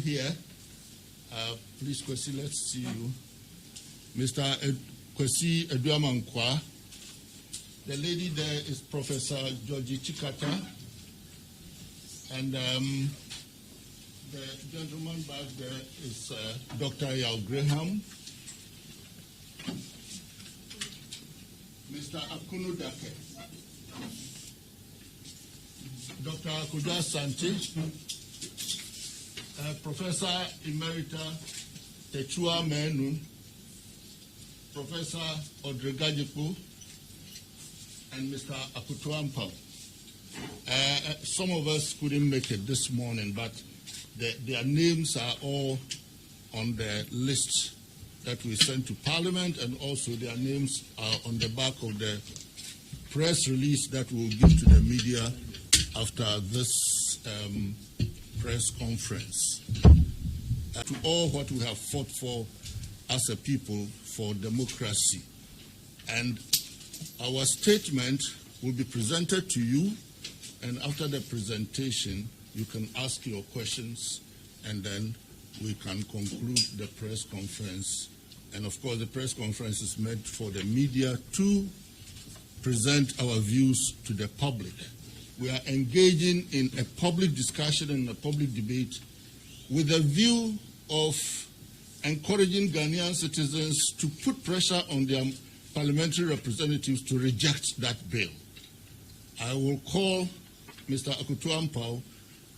here. Please, Kwesi, let's see you. Mr. Kwesi Eduamankwa. The lady there is Professor Georgie Chikata. And the gentleman back there is Dr. Yao Graham. Mr. Akunu Dake. Dr. Akuja Santi. Professor Emerita Techua Menu. Professor Odregajipu. And Mr. Akutuampao. Some of us couldn't make it this morning, but their names are all on the list that we sent to Parliament, and also their names are on the back of the press release that we'll give to the media after this press conference. To all what we have fought for as a people for democracy. And our statement will be presented to you, and after the presentation, you can ask your questions, and then we can conclude the press conference. And of course, the press conference is meant for the media to present our views to the public. We are engaging in a public discussion and a public debate with a view of encouraging Ghanaian citizens to put pressure on their parliamentary representatives to reject that bill. I will call Mr. Akutuampao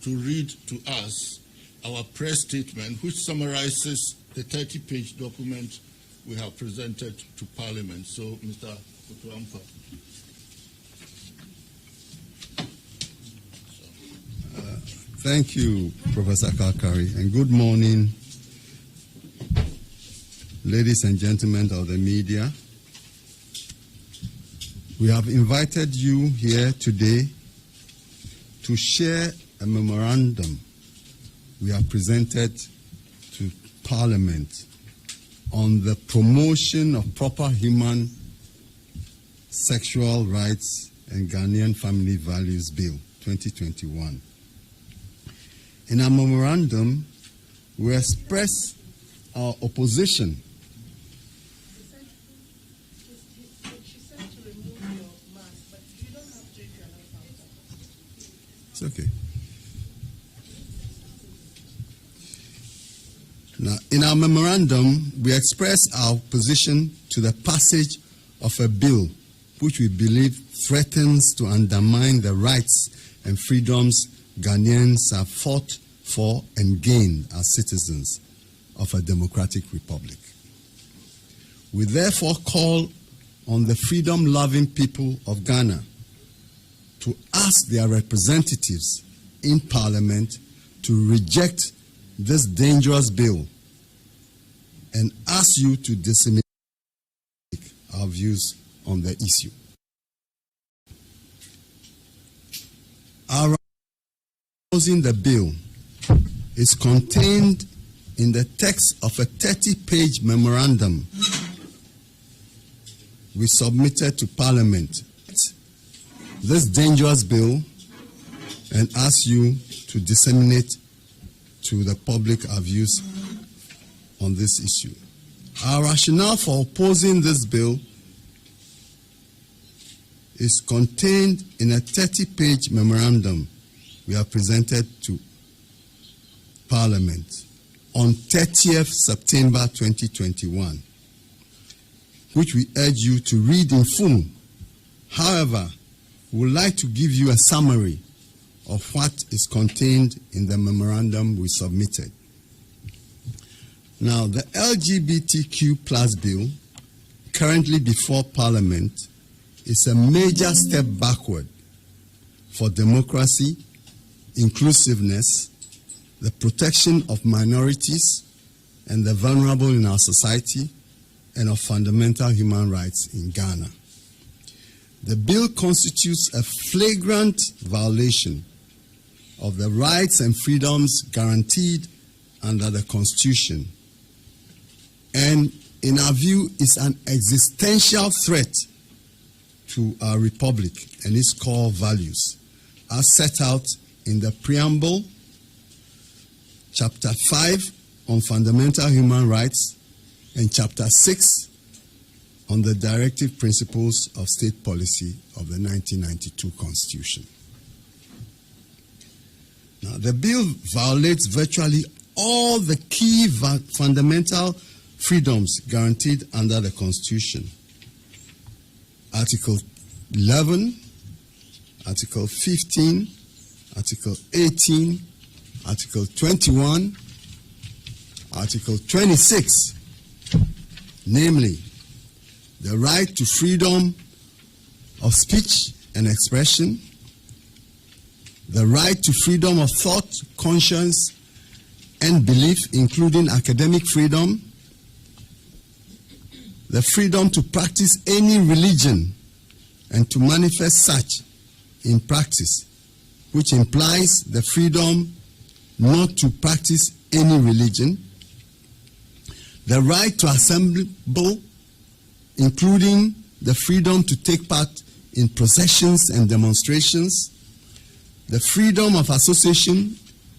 to read to us our press statement, which summarizes the 30-page document we have presented to Parliament. So, Mr. Akutuampao. Thank you, Professor Kalkari, and good morning, ladies and gentlemen of the media. We have invited you here today to share a memorandum we have presented to Parliament on the promotion of proper human sexual rights and Ghanaian Family Values Bill 2021. In our memorandum, we express our opposition Okay. Now, in our memorandum, we express our position to the passage of a bill which we believe threatens to undermine the rights and freedoms Ghanaians have fought for and gained as citizens of a democratic republic. We therefore call on the freedom-loving people of Ghana to ask their representatives in Parliament to reject this dangerous bill and ask you to disseminate our views on the issue. Our opposing the bill is contained in the text of a 30-page memorandum we submitted to Parliament this dangerous bill and ask you to disseminate to the public our views on this issue. Our rationale for opposing this bill is contained in a 30-page memorandum we have presented to Parliament on 30th September 2021, which we urge you to read in full. However, we would like to give you a summary of what is contained in the memorandum we submitted. Now, the LGBTQ plus bill, currently before Parliament, is a major step backward for democracy, inclusiveness, the protection of minorities and the vulnerable in our society, and of fundamental human rights in Ghana. The bill constitutes a flagrant violation of the rights and freedoms guaranteed under the Constitution, and in our view is an existential threat to our republic and its core values as set out in the preamble Chapter 5 on fundamental human rights, and Chapter 6 on the directive principles of state policy of the 1992 Constitution. Now, the bill violates virtually all the key fundamental freedoms guaranteed under the Constitution. Article 11, Article 15, Article 18, Article 21, Article 26, namely, the right to freedom of speech and expression, the right to freedom of thought, conscience, and belief, including academic freedom, the freedom to practice any religion and to manifest such in practice, which implies the freedom not to practice any religion, the right to assemble, including the freedom to take part in processions and demonstrations, the freedom of association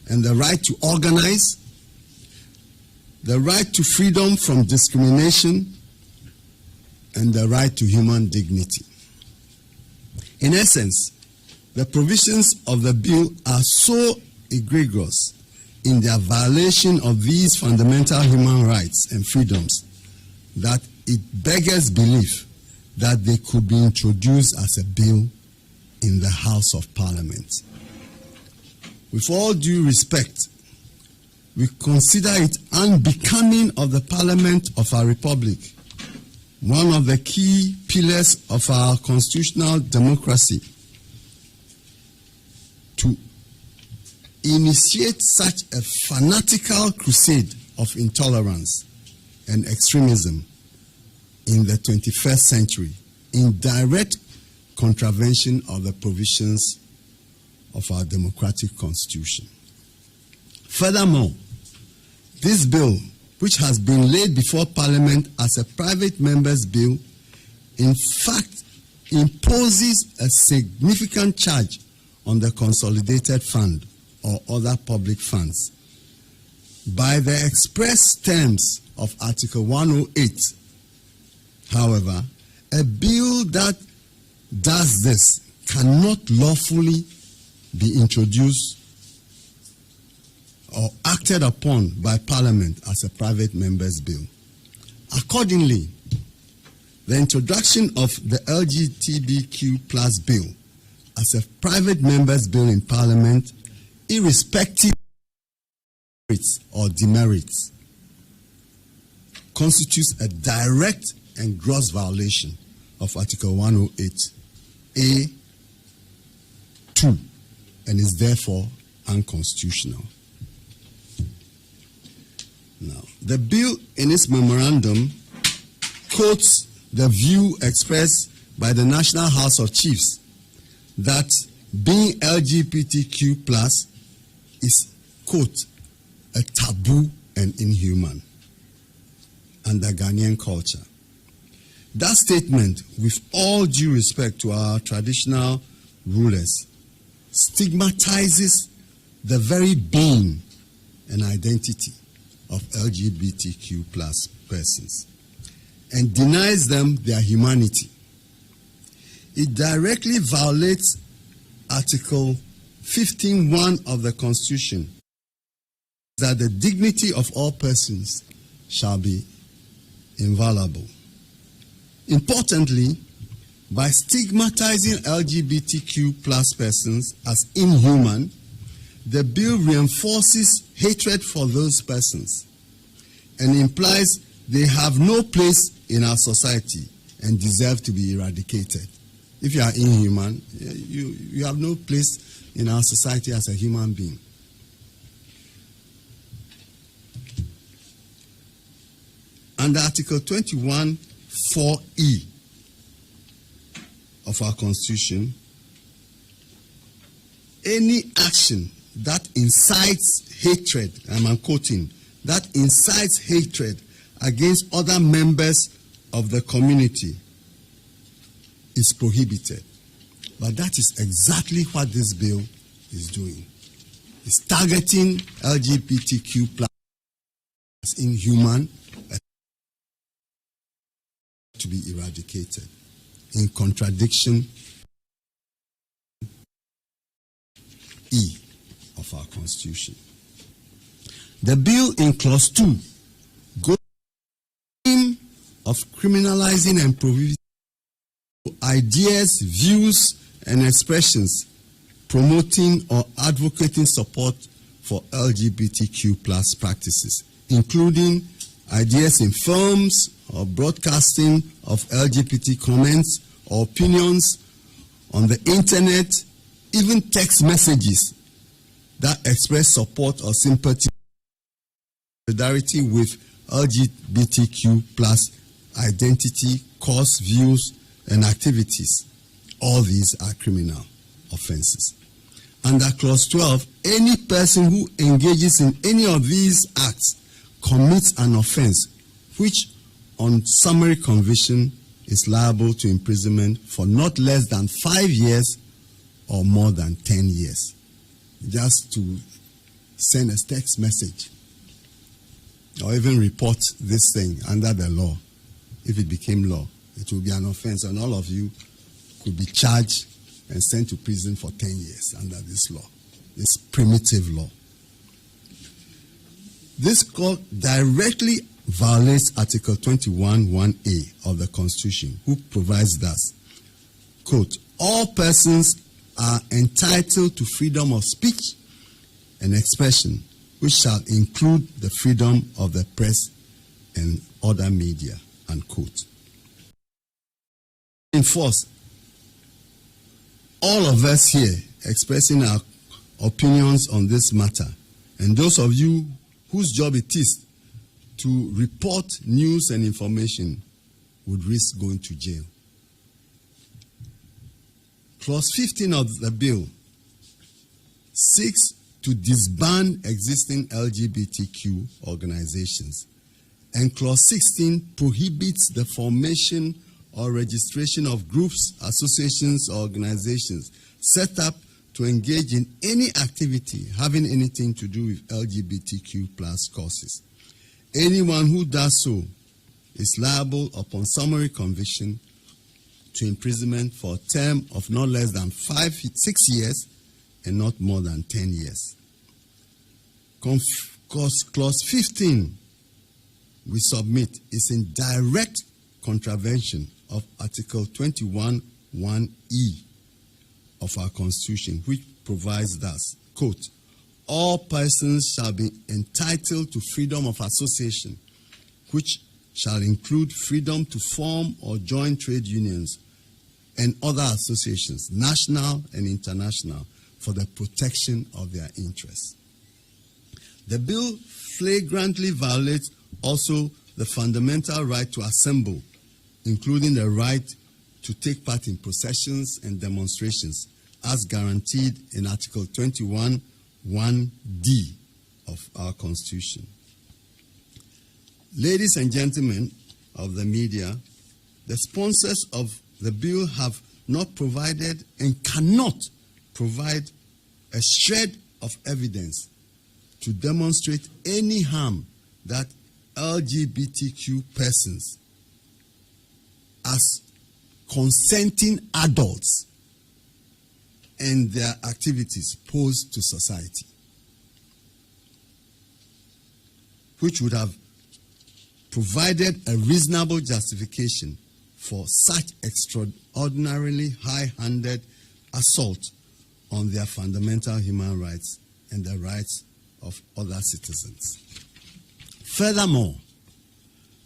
and the right to organize, the right to freedom from discrimination, and the right to human dignity. In essence, the provisions of the bill are so egregious in their violation of these fundamental human rights and freedoms that it beggars belief that they could be introduced as a bill in the House of Parliament. With all due respect, we consider it unbecoming of the Parliament of our Republic, one of the key pillars of our constitutional democracy, to initiate such a fanatical crusade of intolerance and extremism in the 21st century, in direct contravention of the provisions of our democratic constitution. Furthermore, this bill, which has been laid before Parliament as a private member's bill, in fact imposes a significant charge on the consolidated fund or other public funds. By the express terms of Article 108, however, a bill that does this cannot lawfully be introduced or acted upon by Parliament as a private member's bill. Accordingly, the introduction of the LGBTQ plus bill as a private member's bill in Parliament, irrespective of merits or demerits, constitutes a direct and gross violation of Article 108A(2) and is therefore unconstitutional. Now, the bill in its memorandum quotes the view expressed by the National House of Chiefs that being LGBTQ plus is, quote, a taboo and inhuman under Ghanaian culture. That statement, with all due respect to our traditional rulers, stigmatizes the very being and identity of LGBTQ plus persons and denies them their humanity. It directly violates Article 15(1) of the Constitution, that the dignity of all persons shall be inviolable. Importantly, by stigmatizing LGBTQ plus persons as inhuman, the bill reinforces hatred for those persons and implies they have no place in our society and deserve to be eradicated. If you are inhuman, you have no place in our society as a human being. Under Article 21(4)(e) of our Constitution, any action that incites hatred, I'm quoting, that incites hatred against other members of the community is prohibited. But that is exactly what this bill is doing. is targeting LGBTQ plus as inhuman to be eradicated, in contradiction E of our Constitution. The bill in Clause 2 goes of criminalizing and prohibiting ideas, views, and expressions promoting or advocating support for LGBTQ plus practices, including ideas in films or broadcasting of LGBT comments or opinions on the internet, even text messages that express support or sympathy, solidarity with LGBTQ plus identity, cause, views, and activities. All these are criminal offenses. Under Clause 12, any person who engages in any of these acts commits an offense which, on summary conviction, is liable to imprisonment for not less than 5 years or more than 10 years. Just to send a text message or even report this thing under the law, if it became law, it would be an offense, and all of you could be charged and sent to prison for 10 years under this law, this primitive law. This court directly violates Article 21(1)(a) of the Constitution, which provides thus, quote, all persons are entitled to freedom of speech and expression, which shall include the freedom of the press and other media, unquote. Enforce all of us here expressing our opinions on this matter, and those of you whose job it is to report news and information would risk going to jail. Clause 15 of the bill seeks to disband existing LGBTQ organizations, and Clause 16 prohibits the formation or registration of groups, associations, or organizations set up to engage in any activity having anything to do with LGBTQ plus causes. Anyone who does so is liable upon summary conviction to imprisonment for a term of not less than 6 years and not more than 10 years. Clause 15, we submit, is in direct contravention of Article 21(1)(e) of our Constitution, which provides thus, quote, all persons shall be entitled to freedom of association, which shall include freedom to form or join trade unions and other associations, national and international, for the protection of their interests. The bill flagrantly violates also the fundamental right to assemble, including the right to take part in processions and demonstrations, as guaranteed in Article 21(1)(d) of our Constitution. Ladies and gentlemen of the media, the sponsors of the bill have not provided and cannot provide a shred of evidence to demonstrate any harm that LGBTQ persons as consenting adults and their activities pose to society, which would have provided a reasonable justification for such extraordinarily high-handed assault on their fundamental human rights and the rights of other citizens. Furthermore,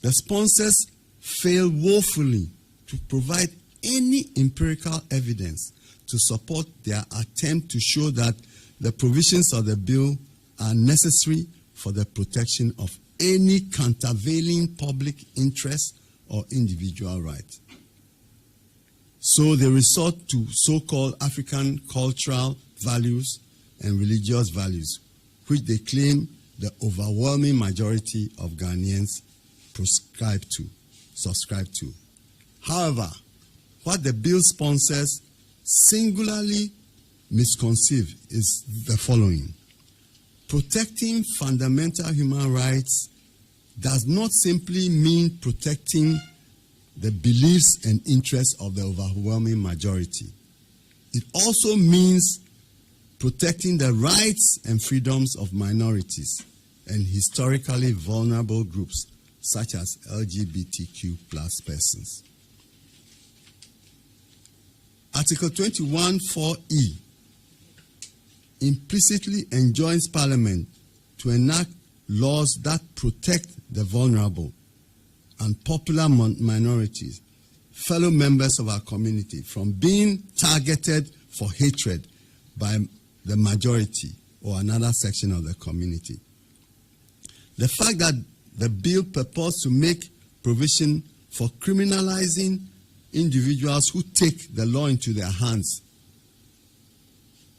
the sponsors fail woefully to provide any empirical evidence to support their attempt to show that the provisions of the bill are necessary for the protection of any countervailing public interest or individual right. So they resort to so-called African cultural values and religious values, which they claim the overwhelming majority of Ghanaians subscribe to. However, what the bill sponsors singularly misconceive is the following. protecting fundamental human rights does not simply mean protecting the beliefs and interests of the overwhelming majority. It also means protecting the rights and freedoms of minorities and historically vulnerable groups such as LGBTQ plus persons. Article 21(4)(e) implicitly enjoins Parliament to enact laws that protect the vulnerable and popular minorities, fellow members of our community, from being targeted for hatred by the majority or another section of the community. The fact that the bill purports to make provision for criminalizing individuals who take the law into their hands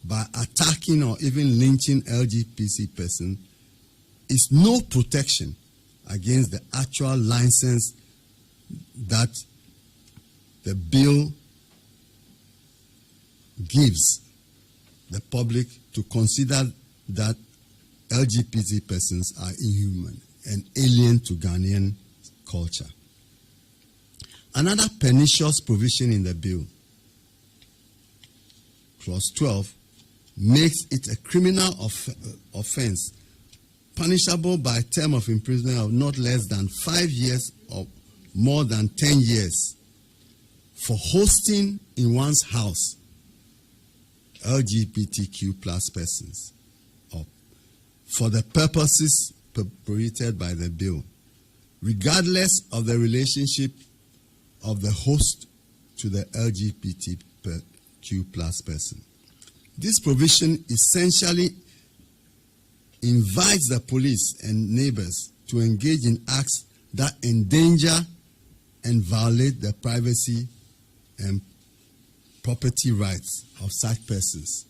by attacking or even lynching LGBT persons is no protection against the actual license that the bill gives the public to consider that LGBT persons are inhuman and alien to Ghanaian culture. Another pernicious provision in the bill, Clause 12, makes it a criminal offense punishable by a term of imprisonment of not less than 5 years or more than 10 years for hosting in one's house LGBTQ plus persons, or for the purposes prohibited by the bill, regardless of the relationship of the host to the LGBTQ plus person. This provision essentially invites the police and neighbors to engage in acts that endanger and violate the privacy and property rights of such persons.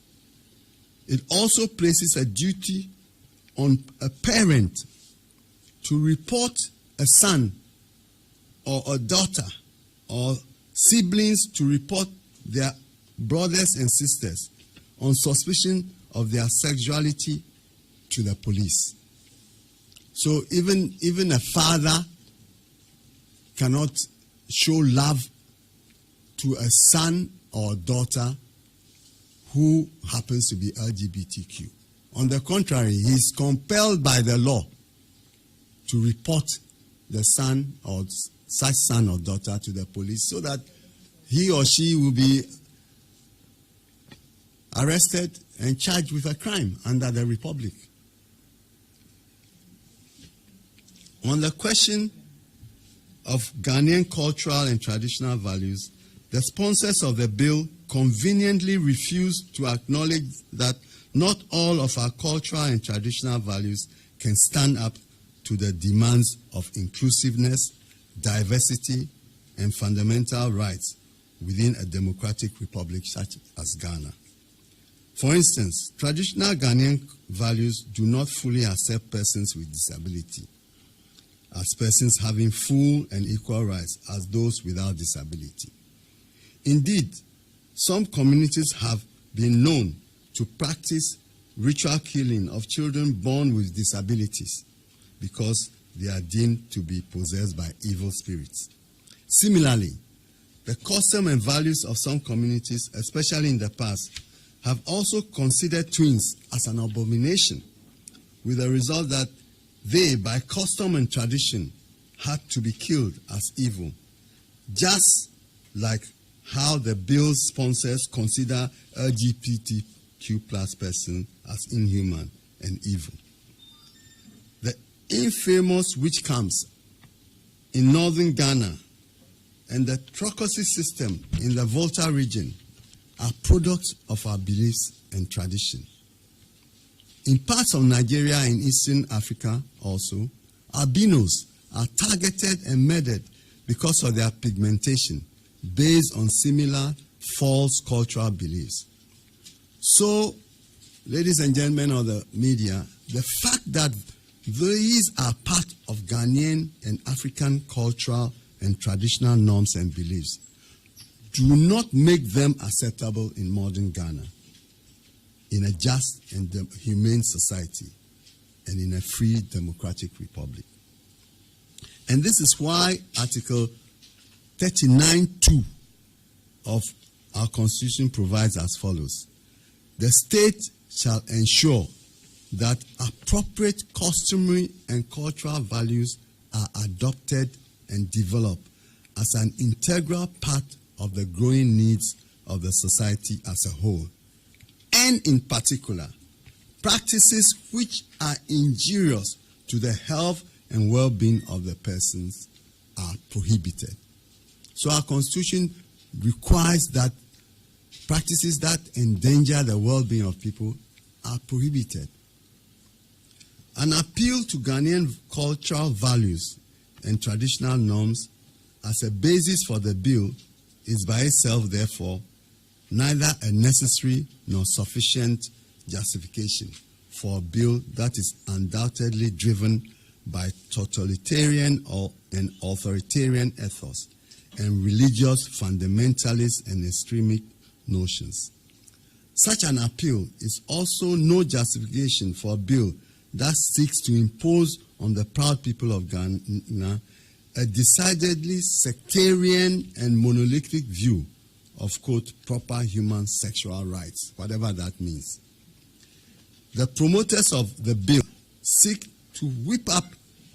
It also places a duty on a parent to report a son or a daughter or siblings to report their brothers and sisters on suspicion of their sexuality to the police. So even a father cannot show love to a son or daughter who happens to be LGBTQ. On the contrary, he is compelled by the law to report the son or such son or daughter to the police so that he or she will be arrested and charged with a crime under the Republic. On the question of Ghanaian cultural and traditional values, the sponsors of the bill conveniently refuse to acknowledge that not all of our cultural and traditional values can stand up to the demands of inclusiveness, diversity, and fundamental rights within a democratic republic such as Ghana. For instance, traditional Ghanaian values do not fully accept persons with disability as persons having full and equal rights as those without disability. Indeed, some communities have been known to practice ritual killing of children born with disabilities because they are deemed to be possessed by evil spirits. Similarly, the custom and values of some communities, especially in the past, have also considered twins as an abomination, with the result that they, by custom and tradition, had to be killed as evil, just like how the bill's sponsors consider LGBTQ plus persons as inhuman and evil. The infamous witch camps in northern Ghana and the Trokosi system in the Volta region are products of our beliefs and tradition. In parts of Nigeria and Eastern Africa also, albinos are targeted and murdered because of their pigmentation based on similar false cultural beliefs. So, ladies and gentlemen of the media, the fact that these are part of Ghanaian and African cultural and traditional norms and beliefs do not make them acceptable in modern Ghana, in a just and humane society and in a free democratic republic. And this is why Article 39(2) of our Constitution provides as follows. The state shall ensure that appropriate customary and cultural values are adopted and developed as an integral part of the growing needs of the society as a whole, and in particular, practices which are injurious to the health and well-being of the persons are prohibited. So our Constitution requires that practices that endanger the well-being of people are prohibited. An appeal to Ghanaian cultural values and traditional norms as a basis for the bill is by itself, therefore, neither a necessary nor sufficient justification for a bill that is undoubtedly driven by totalitarian and authoritarian ethos and religious fundamentalist and extremist notions. Such an appeal is also no justification for a bill that seeks to impose on the proud people of Ghana a decidedly sectarian and monolithic view of, quote, proper human sexual rights, whatever that means. The promoters of the bill seek to whip up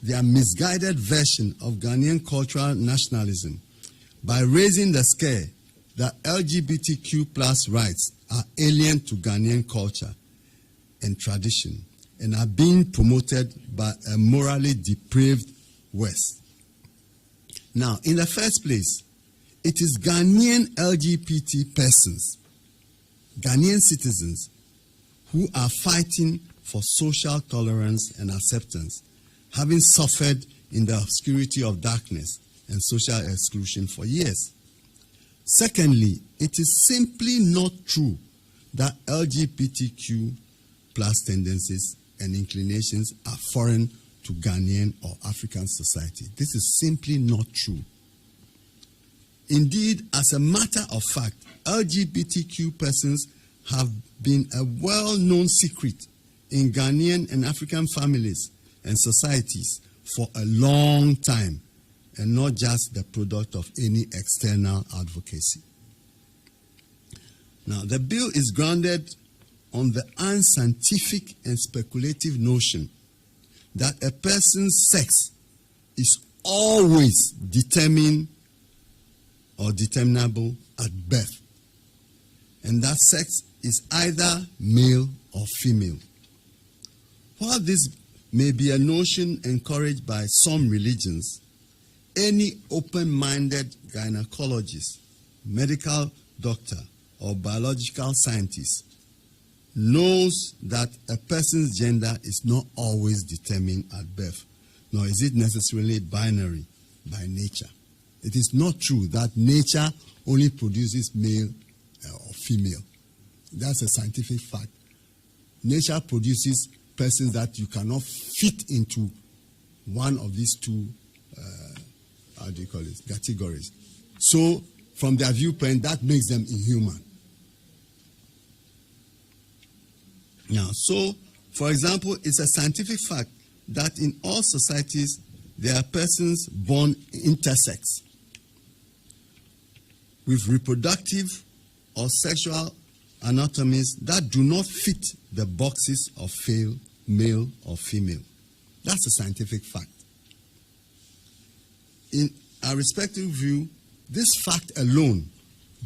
their misguided version of Ghanaian cultural nationalism by raising the scare that LGBTQ plus rights are alien to Ghanaian culture and tradition and are being promoted by a morally depraved West. Now, in the first place, it is Ghanaian LGBT persons, Ghanaian citizens, who are fighting for social tolerance and acceptance, having suffered in the obscurity of darkness and social exclusion for years. Secondly, it is simply not true that LGBTQ plus tendencies and inclinations are foreign to Ghanaian or African society. This is simply not true. Indeed, as a matter of fact, LGBTQ persons have been a well-known secret in Ghanaian and African families and societies for a long time, and not just the product of any external advocacy. Now, the bill is grounded on the unscientific and speculative notion that a person's sex is always determined or determinable at birth, and that sex is either male or female. While this may be a notion encouraged by some religions, any open-minded gynecologist, medical doctor, or biological scientist knows that a person's gender is not always determined at birth, nor is it necessarily binary by nature. It is not true that nature only produces male or female. That's a scientific fact. Nature produces persons that you cannot fit into one of these two categories. So, from their viewpoint, that makes them inhuman. Now, so, for example, it's a scientific fact that in all societies, there are persons born intersex with reproductive or sexual anatomies that do not fit the boxes of male or female. That's a scientific fact. In our respective view, this fact alone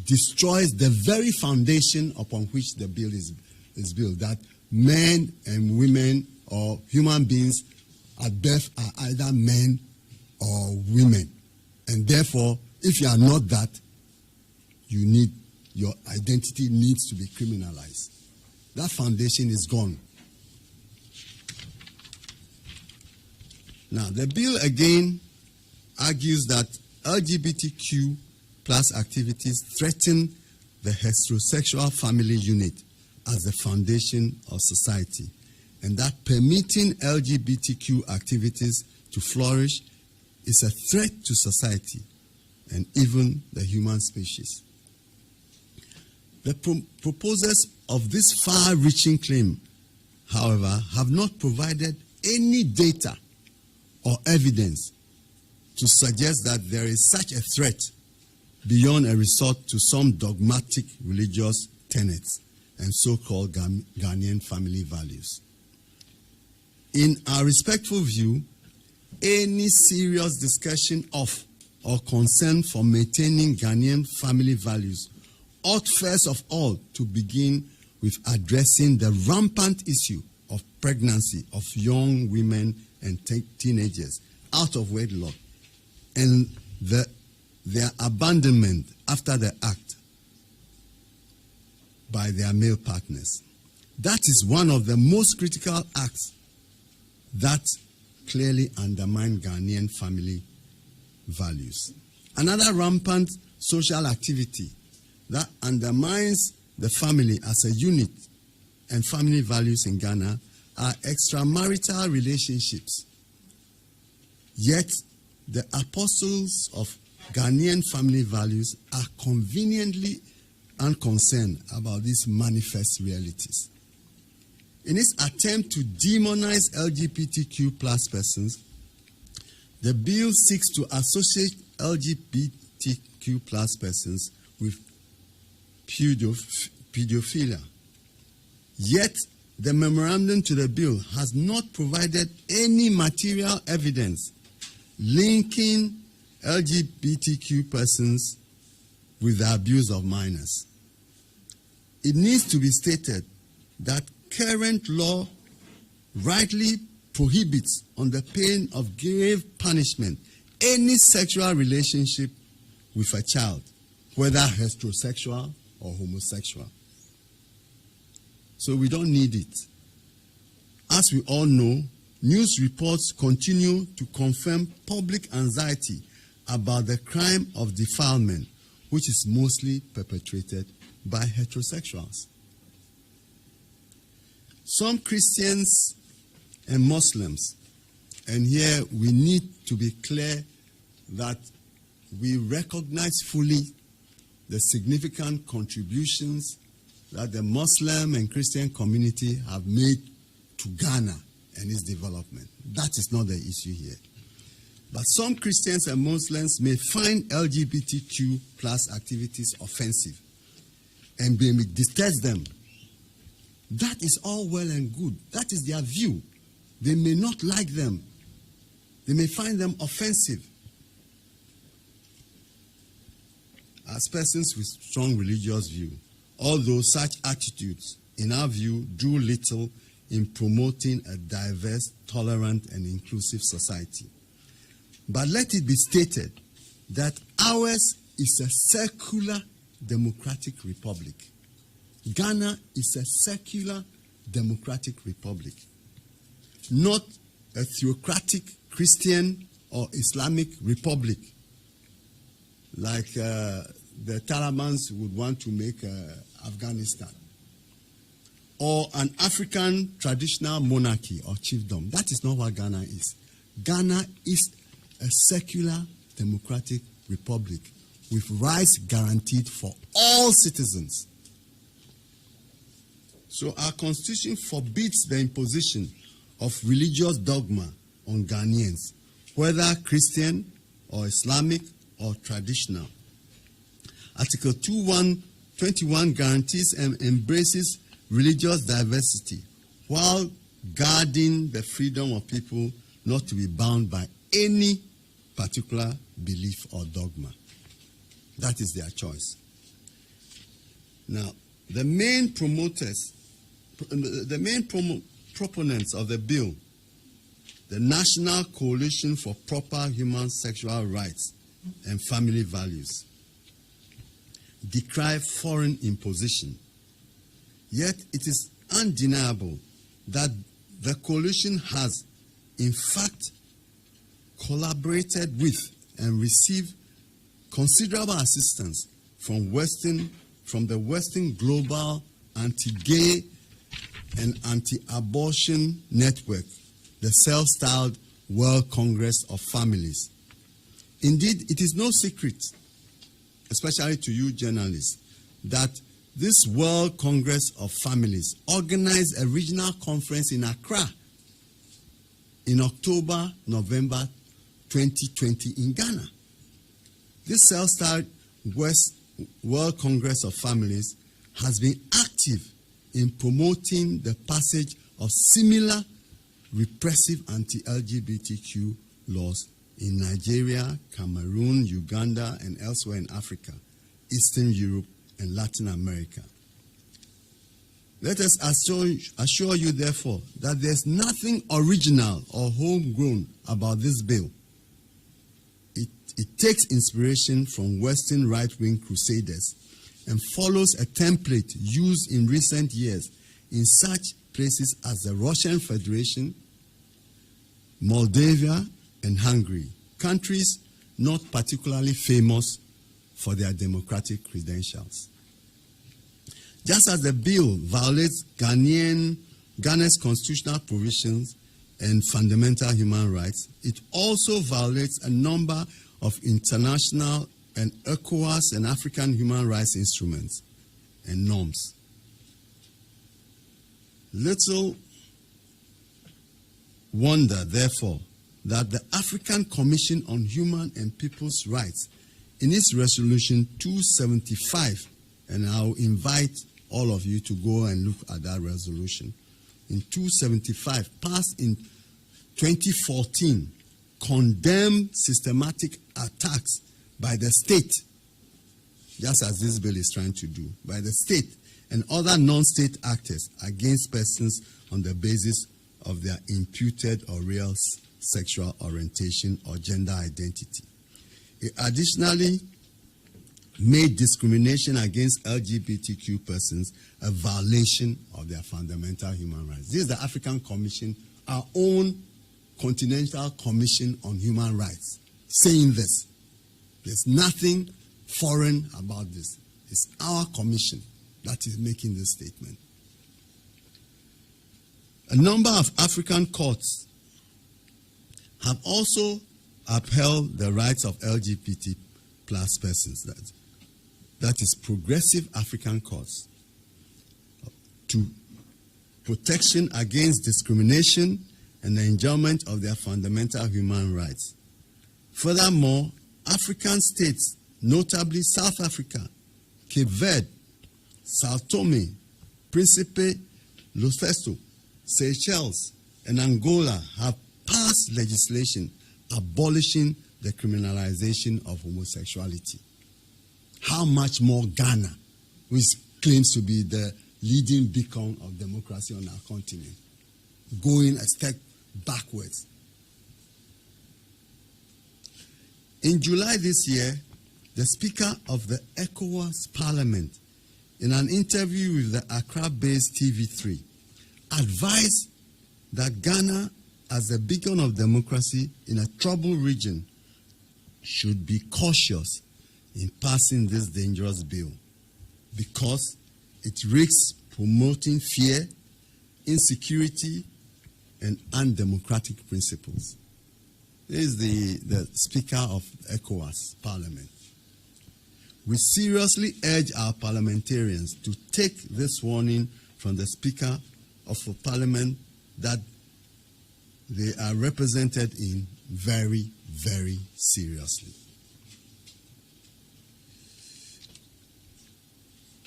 destroys the very foundation upon which the bill is built, that men and women or human beings at birth are either men or women. And therefore, if you are not that, your identity needs to be criminalized. That foundation is gone. Now, the bill again argues that LGBTQ plus activities threaten the heterosexual family unit as the foundation of society, and that permitting LGBTQ activities to flourish is a threat to society and even the human species. The proposers of this far-reaching claim, however, have not provided any data or evidence to suggest that there is such a threat beyond a resort to some dogmatic religious tenets and so-called Ghanaian family values. In our respectful view, any serious discussion of or concern for maintaining Ghanaian family values ought first of all to begin with addressing the rampant issue of pregnancy of young women and teenagers out of wedlock and their abandonment after the act by their male partners. That is one of the most critical acts that clearly undermine Ghanaian family values. Another rampant social activity that undermines the family as a unit and family values in Ghana are extramarital relationships. Yet, the apostles of Ghanaian family values are conveniently unconcerned about these manifest realities. In its attempt to demonize LGBTQ plus persons, the bill seeks to associate LGBTQ plus persons with pedophilia. Yet, the memorandum to the bill has not provided any material evidence linking LGBTQ persons with the abuse of minors. It needs to be stated that current law rightly prohibits, on the pain of grave punishment, any sexual relationship with a child, whether heterosexual or homosexual. So we don't need it. As we all know, news reports continue to confirm public anxiety about the crime of defilement, which is mostly perpetrated by heterosexuals. Some Christians and Muslims, and here we need to be clear that we recognize fully the significant contributions that the Muslim and Christian community have made to Ghana and its development. That is not the issue here. But some Christians and Muslims may find LGBTQ plus activities offensive and may detest them. That is all well and good. That is their view. They may not like them. They may find them offensive. As persons with strong religious view, although such attitudes, in our view, do little in promoting a diverse, tolerant, and inclusive society. But let it be stated that ours is a secular democratic republic. Ghana is a secular democratic republic, not a theocratic Christian or Islamic republic like the Taliban would want to make Afghanistan, or an African traditional monarchy or chiefdom. That is not what Ghana is. Ghana is a secular democratic republic with rights guaranteed for all citizens. So our constitution forbids the imposition of religious dogma on Ghanaians, whether Christian or Islamic or traditional. Article 21 guarantees and embraces religious diversity while guarding the freedom of people not to be bound by any particular belief or dogma. That is their choice. Now, the main proponents of the bill, the National Coalition for Proper Human Sexual Rights and Family Values, decry foreign imposition. Yet it is undeniable that the coalition has, in fact, collaborated with and received considerable assistance from the Western Global Anti-Gay and Anti-Abortion Network, the self-styled World Congress of Families. Indeed, it is no secret, especially to you journalists, that this World Congress of Families organized a regional conference in Accra in October, November 2020 in Ghana. This self-styled World Congress of Families has been active in promoting the passage of similar repressive anti-LGBTQ laws in Nigeria, Cameroon, Uganda, and elsewhere in Africa, Eastern Europe, and Latin America. Let us assure you, therefore, that there's nothing original or homegrown about this bill. It takes inspiration from Western right-wing crusaders and follows a template used in recent years in such places as the Russian Federation, Moldavia, and Hungary, countries not particularly famous for their democratic credentials. Just as the bill violates Ghana's constitutional provisions and fundamental human rights, it also violates a number of international and ECOWAS and African human rights instruments and norms. Little wonder, therefore, that the African Commission on Human and People's Rights, in its resolution 275, and I'll invite all of you to go and look at that resolution, in 275, passed in 2014, condemned systematic attacks by the state, just as this bill is trying to do, by the state and other non-state actors against persons on the basis of their imputed or real sexual orientation or gender identity. It additionally made discrimination against LGBTQ persons a violation of their fundamental human rights. This is the African Commission, our own Continental Commission on Human Rights, saying this. There's nothing foreign about this. It's our commission that is making this statement. A number of African courts have also upheld the rights of LGBT plus persons, that is progressive African courts, to protection against discrimination and the enjoyment of their fundamental human rights. Furthermore, African states, notably South Africa, Cape Verde, Sao Tome, Principe, Lesotho, Seychelles, and Angola have passed legislation abolishing the criminalization of homosexuality. How much more Ghana, which claims to be the leading beacon of democracy on our continent, going a step backwards? In July this year, the Speaker of the ECOWAS Parliament, in an interview with the Accra-based TV3, advised that Ghana, as the beacon of democracy in a troubled region, should be cautious in passing this dangerous bill because it risks promoting fear, insecurity, and undemocratic principles. This is the Speaker of ECOWAS Parliament. We seriously urge our parliamentarians to take this warning from the Speaker of the Parliament that they are represented in very, very seriously.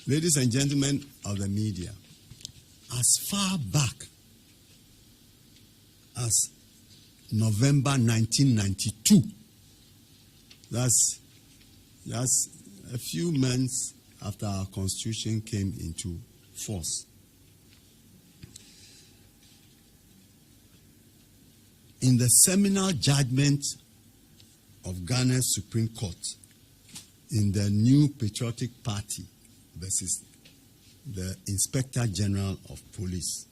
Ladies and gentlemen of the media, as far back as November 1992, that's a few months after our constitution came into force, in the seminal judgment of Ghana's Supreme Court in the New Patriotic Party versus the Inspector General of Police,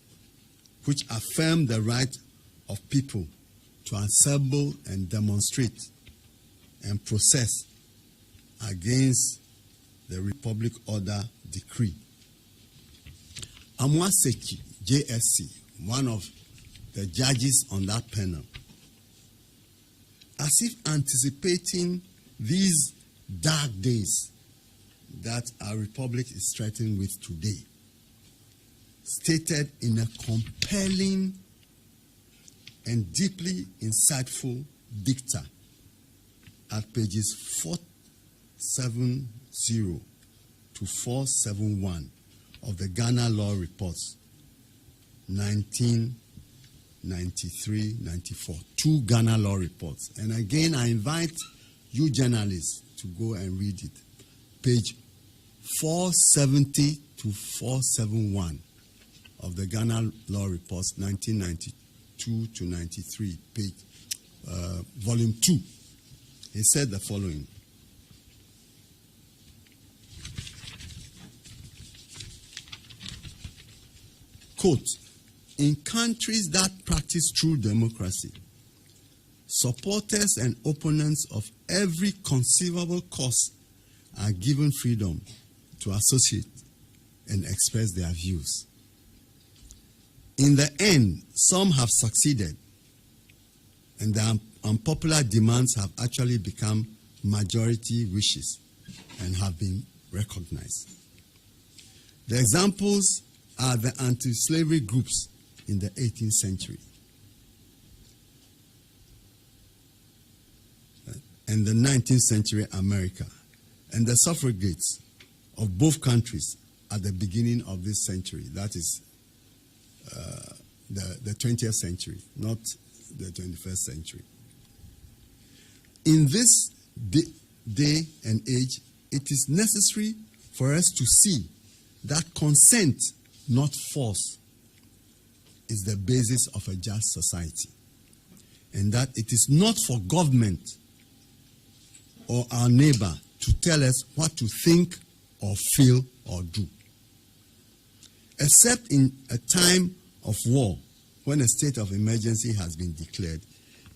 which affirmed the right of people to assemble and demonstrate and protest against the Republic Order Decree. Amwaseki, JSC, one of the judges on that panel, as if anticipating these dark days that our republic is threatened with today, stated in a compelling and deeply insightful dicta at pages 470 to 471 of the Ghana Law Reports 1993-94. 2 Ghana Law Reports. And again, I invite you journalists to go and read it. Page 470 to 471 of the Ghana Law Reports 1992 to 93, page volume 2. He said the following. Quote, in countries that practice true democracy, supporters and opponents of every conceivable cause are given freedom to associate and express their views. In the end, some have succeeded, and their unpopular demands have actually become majority wishes and have been recognized. The examples are the anti-slavery groups in the 18th century and the 19th century America, and the suffragettes of both countries at the beginning of this century, that is the 20th century, not the 21st century. In this day and age, it is necessary for us to see that consent, not force, is the basis of a just society, and that it is not for government or our neighbor to tell us what to think or feel or do. Except in a time of war, when a state of emergency has been declared,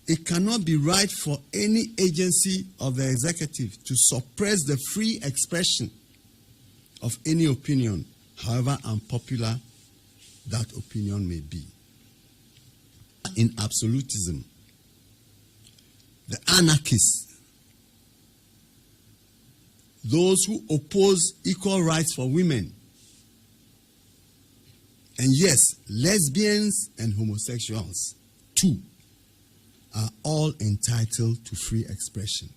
it cannot be right for any agency of the executive to suppress the free expression of any opinion, however unpopular that opinion may be. In absolutism, the anarchists, those who oppose equal rights for women, and yes, lesbians and homosexuals too, are all entitled to free expression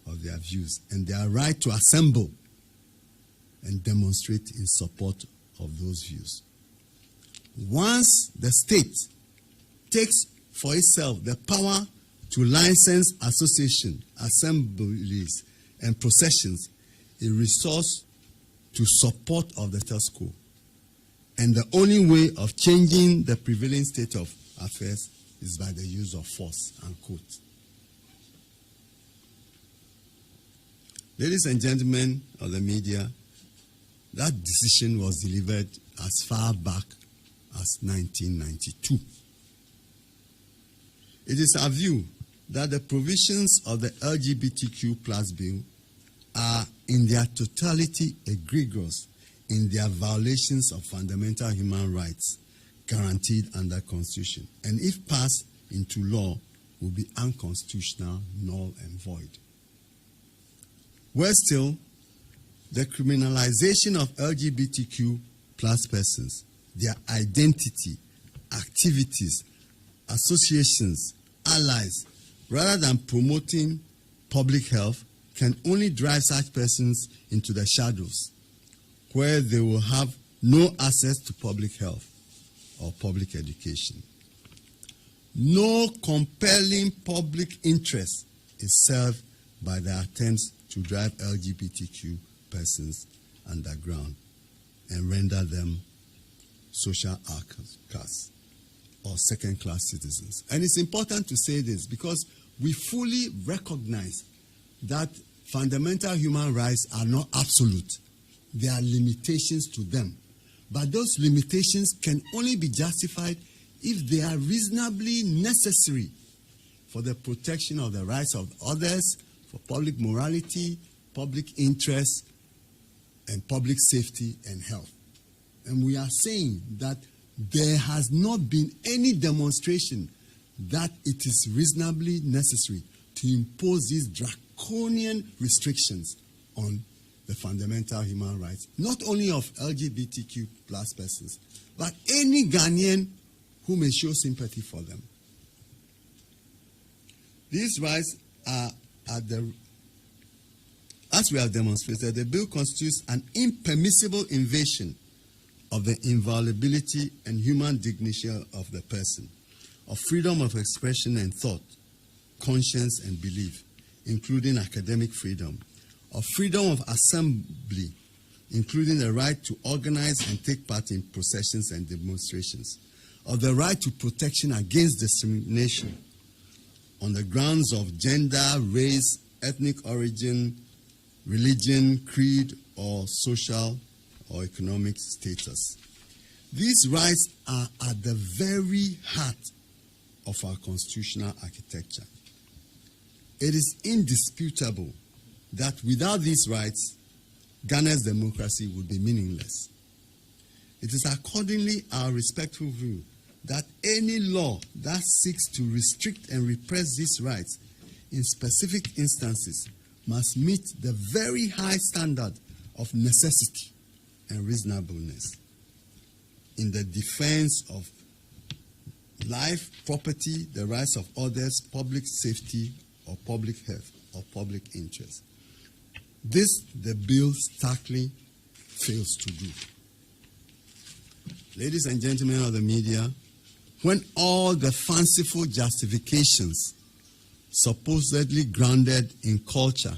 of their views and their right to assemble and demonstrate in support of those views. Once the state takes for itself the power to license association, assemblies, and processions, it resorts to support of the status quo. And the only way of changing the prevailing state of affairs is by the use of force, unquote. Ladies and gentlemen of the media, that decision was delivered as far back as 1992. It is our view that the provisions of the LGBTQ plus bill are in their totality egregious in their violations of fundamental human rights guaranteed under Constitution, and if passed into law, will be unconstitutional, null and void. Worse still, the criminalization of LGBTQ plus persons, their identity, activities, associations, allies, rather than promoting public health, can only drive such persons into the shadows, where they will have no access to public health or public education. No compelling public interest is served by the attempts to drive LGBTQ persons underground and render them social outcasts or second-class citizens. And it's important to say this because we fully recognize that fundamental human rights are not absolute. There are limitations to them. But those limitations can only be justified if they are reasonably necessary for the protection of the rights of others, for public morality, public interest, and public safety and health. And we are saying that there has not been any demonstration that it is reasonably necessary to impose these draconian restrictions on the fundamental human rights, not only of LGBTQ plus persons, but any Ghanaian who may show sympathy for them. These rights are as we have demonstrated, the bill constitutes an impermissible invasion of the inviolability and human dignity of the person, of freedom of expression and thought, conscience and belief, including academic freedom, of freedom of assembly, including the right to organize and take part in processions and demonstrations, of the right to protection against discrimination on the grounds of gender, race, ethnic origin, religion, creed, or social or economic status. These rights are at the very heart of our constitutional architecture. It is indisputable that without these rights, Ghana's democracy would be meaningless. It is accordingly our respectful view that any law that seeks to restrict and repress these rights in specific instances must meet the very high standard of necessity and reasonableness in the defense of life, property, the rights of others, public safety, or public health, or public interest. This the bill starkly fails to do. Ladies and gentlemen of the media, when all the fanciful justifications supposedly grounded in culture,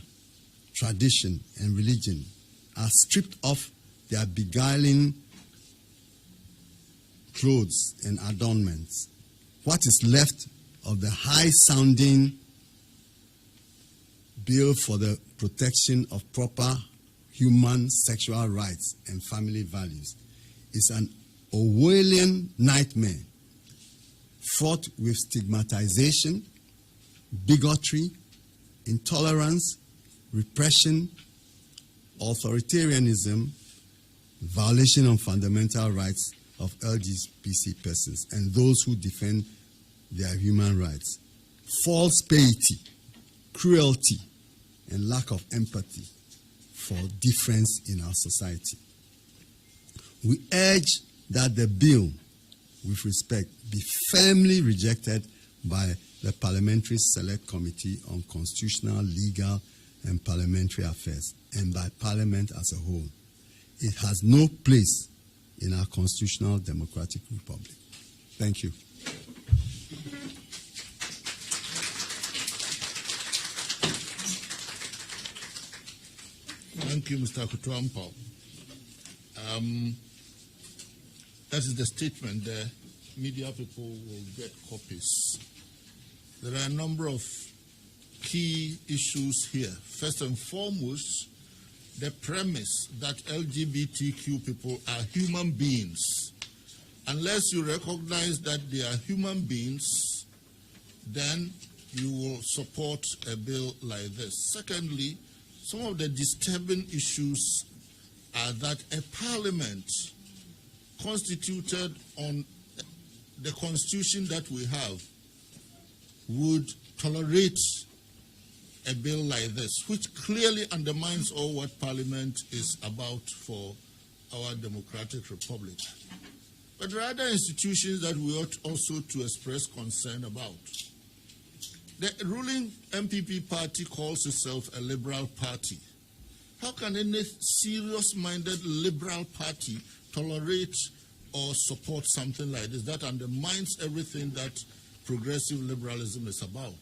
tradition, and religion are stripped off their beguiling clothes and adornments, what is left of the high-sounding bill for the protection of proper human sexual rights and family values is an Orwellian nightmare fraught with stigmatization, bigotry, intolerance, repression, authoritarianism, violation of fundamental rights of LGBT persons and those who defend their human rights, false piety, cruelty, and lack of empathy for difference in our society. We urge that the bill, with respect, be firmly rejected by the Parliamentary Select Committee on Constitutional, Legal, and Parliamentary Affairs, and by Parliament as a whole. It has no place in our constitutional democratic republic. Thank you. Thank you, Mr. Akutuampo. That is the statement. The media people will get copies. There are a number of key issues here. First and foremost, the premise that LGBTQ people are human beings. Unless you recognize that they are human beings, then you will support a bill like this. Secondly, some of the disturbing issues are that a parliament constituted on the constitution that we have would tolerate a bill like this, which clearly undermines all what Parliament is about for our democratic republic. But there are other institutions that we ought also to express concern about. The ruling MPP party calls itself a liberal party. How can any serious-minded liberal party tolerate or support something like this that undermines everything that progressive liberalism is about?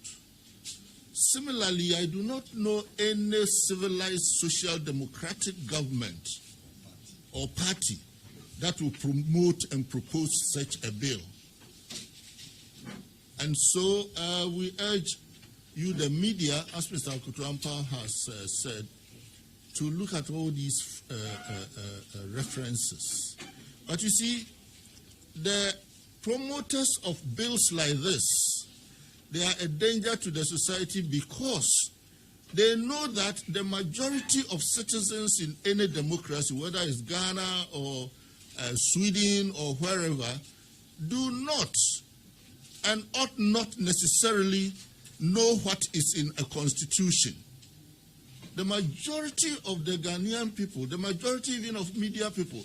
Similarly, I do not know any civilized social democratic government or party that will promote and propose such a bill. And so we urge you, the media, as Mr. Akutuampa has said, to look at all these references. But you see, the promoters of bills like this, they are a danger to the society because they know that the majority of citizens in any democracy, whether it's Ghana or Sweden or wherever, do not and ought not necessarily know what is in a constitution. The majority of the Ghanaian people, the majority even of media people,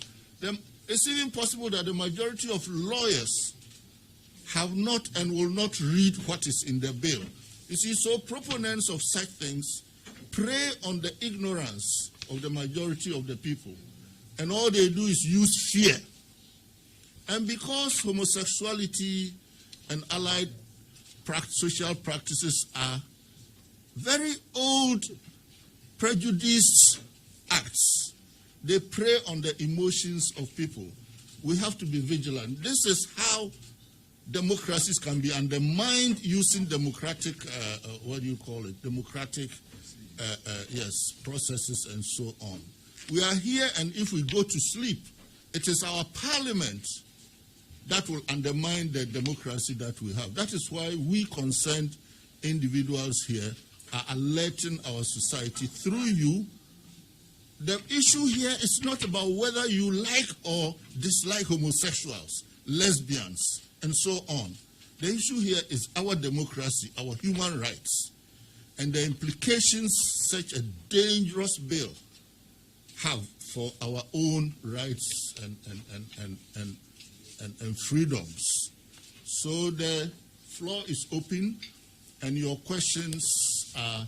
it's even possible that the majority of lawyers have not and will not read what is in the bill. You see, so proponents of such things prey on the ignorance of the majority of the people. And all they do is use fear. And because homosexuality and allied social practices are very old, prejudiced acts, they prey on the emotions of people. We have to be vigilant. This is how democracies can be undermined using democratic, democratic, processes and so on. We are here, and if we go to sleep, it is our parliament that will undermine the democracy that we have. That is why we concerned individuals here are alerting our society through you. The issue here is not about whether you like or dislike homosexuals, lesbians, and so on. The issue here is our democracy, our human rights, and the implications such a dangerous bill have for our own rights and freedoms. So the floor is open, and your questions are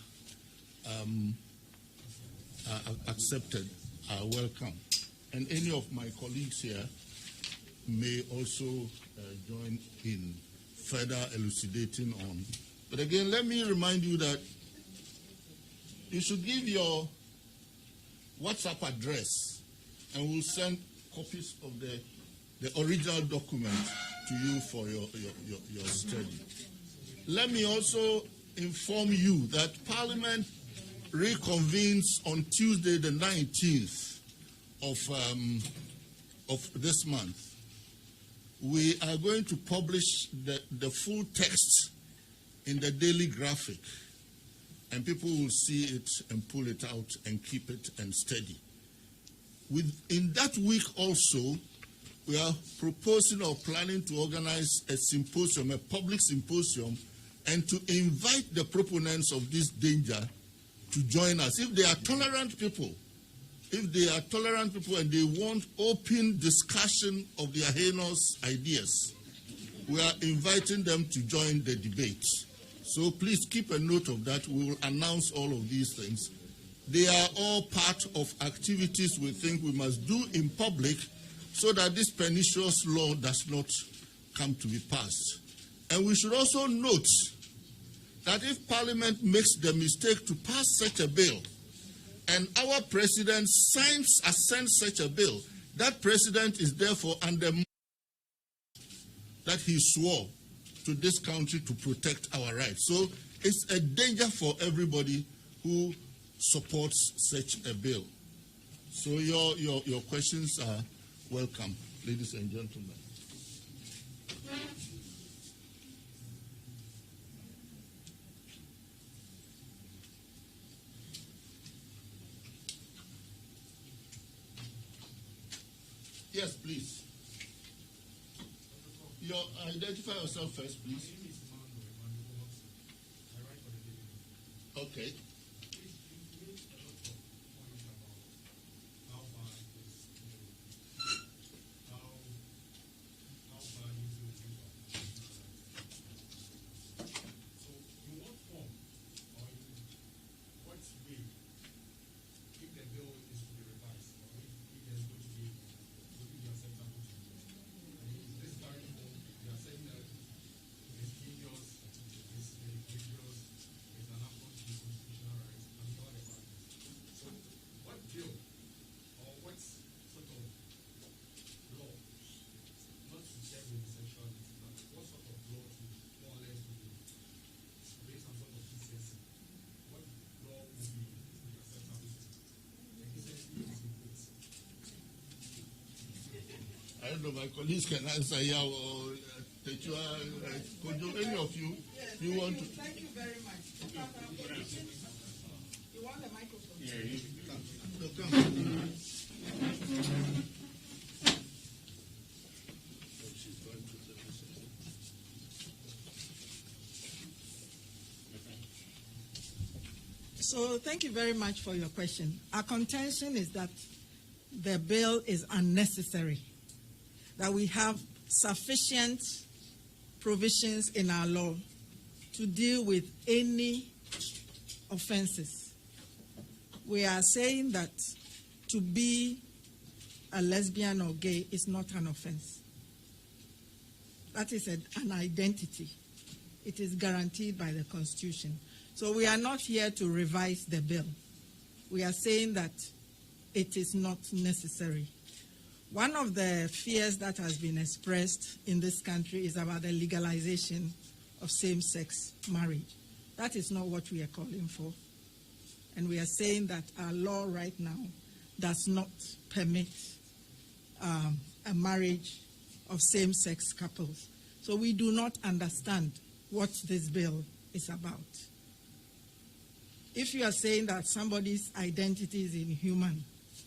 accepted, are welcome. And any of my colleagues here may also join in further elucidating on. But again, let me remind you that you should give your WhatsApp address, and we'll send copies of the original document to you for your study. Let me also inform you that Parliament reconvenes on Tuesday, the 19th of this month. We are going to publish the full text in the daily graphic, and people will see it and pull it out and keep it and study. In that week also, we are proposing or planning to organize a symposium, a public symposium, and to invite the proponents of this danger to join us. If they are tolerant people, and they want open discussion of their heinous ideas, we are inviting them to join the debate. So please keep a note of that. We will announce all of these things. They are all part of activities we think we must do in public so that this pernicious law does not come to be passed. And we should also note that if Parliament makes the mistake to pass such a bill, and our president assents such a bill, that president is therefore under that he swore to this country to protect our rights. So it's a danger for everybody who supports such a bill. So your questions are welcome, ladies and gentlemen. Yes, please. Identify yourself first, please. Okay. I don't know, my colleagues can answer here, or Techua, Kojo, any of you, you want to? Thank you very much. You want the microphone? Yeah, you come. So thank you very much for your question. Our contention is that the bill is unnecessary, that we have sufficient provisions in our law to deal with any offenses. We are saying that to be a lesbian or gay is not an offense. That is an identity. It is guaranteed by the Constitution. So we are not here to revise the bill. We are saying that it is not necessary. One of the fears that has been expressed in this country is about the legalization of same-sex marriage. That is not what we are calling for. And we are saying that our law right now does not permit a marriage of same-sex couples. So we do not understand what this bill is about. If you are saying that somebody's identity is inhuman,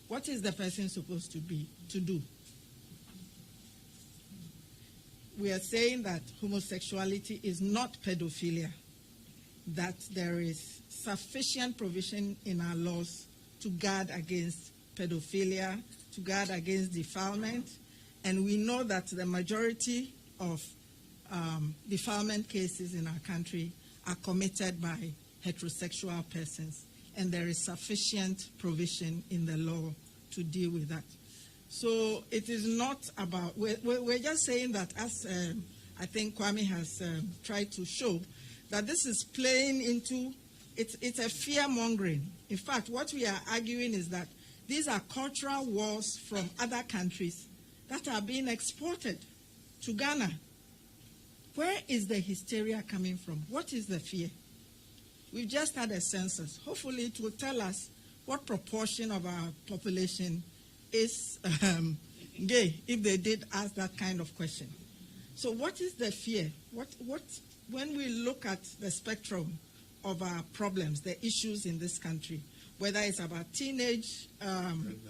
what is the person supposed to do? We are saying that homosexuality is not pedophilia, that there is sufficient provision in our laws to guard against pedophilia, to guard against defilement, and we know that the majority of defilement cases in our country are committed by heterosexual persons, and there is sufficient provision in the law to deal with that. So it is not about, we're just saying that, as I think Kwame has tried to show, that this is playing into, it's a fear-mongering. In fact, what we are arguing is that these are cultural wars from other countries that are being exported to Ghana. Where is the hysteria coming from? What is the fear? We've just had a census. Hopefully it will tell us what proportion of our population is gay, if they did ask that kind of question. So what is the fear? When we look at the spectrum of our problems, the issues in this country, whether it's about teenage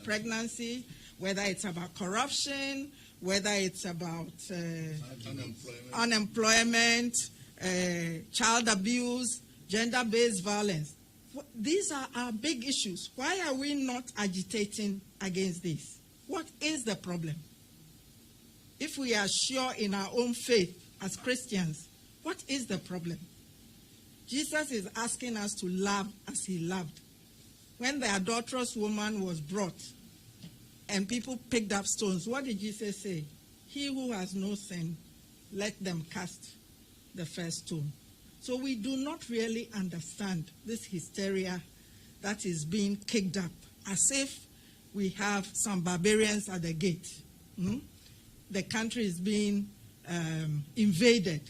pregnancy, whether it's about corruption, whether it's about unemployment, child abuse, gender-based violence. These are our big issues. Why are we not agitating against this? What is the problem? If we are sure in our own faith as Christians, what is the problem? Jesus is asking us to love as he loved. When the adulterous woman was brought and people picked up stones, what did Jesus say? He who has no sin, let them cast the first stone. So we do not really understand this hysteria that is being kicked up, as if we have some barbarians at the gate. The country is being invaded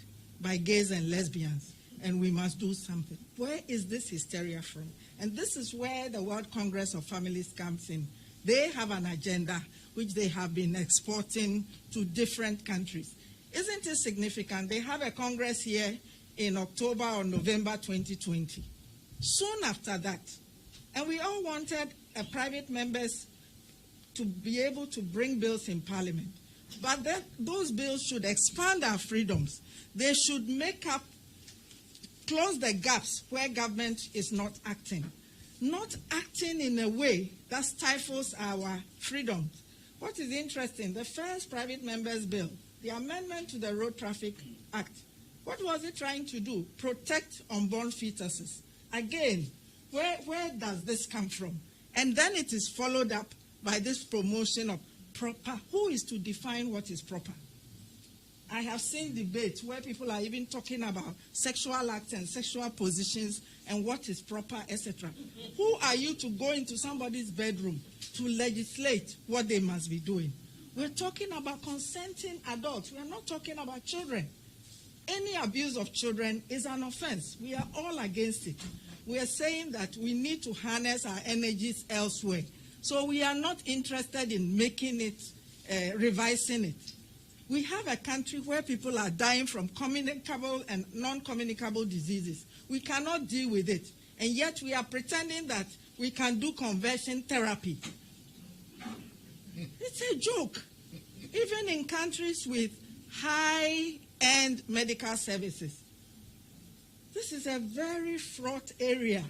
by gays and lesbians, and we must do something. Where is this hysteria from? And this is where the World Congress of Families comes in. They have an agenda which they have been exporting to different countries. Isn't it significant? They have a congress here in October or November 2020. Soon after that, and we all wanted private members to be able to bring bills in Parliament. But those bills should expand our freedoms. They should close the gaps where government is not acting in a way that stifles our freedoms. What is interesting, the first private members bill, the amendment to the Road Traffic Act, what was it trying to do? Protect unborn fetuses. Again, where does this come from? And then it is followed up by this promotion of proper. Who is to define what is proper? I have seen debates where people are even talking about sexual acts and sexual positions and what is proper, etc. Who are you to go into somebody's bedroom to legislate what they must be doing? We're talking about consenting adults. We're not talking about children. Any abuse of children is an offense. We are all against it. We are saying that we need to harness our energies elsewhere. So we are not interested in making it, revising it. We have a country where people are dying from communicable and non-communicable diseases. We cannot deal with it. And yet we are pretending that we can do conversion therapy. It's a joke. Even in countries with high-end medical services. This is a very fraught area.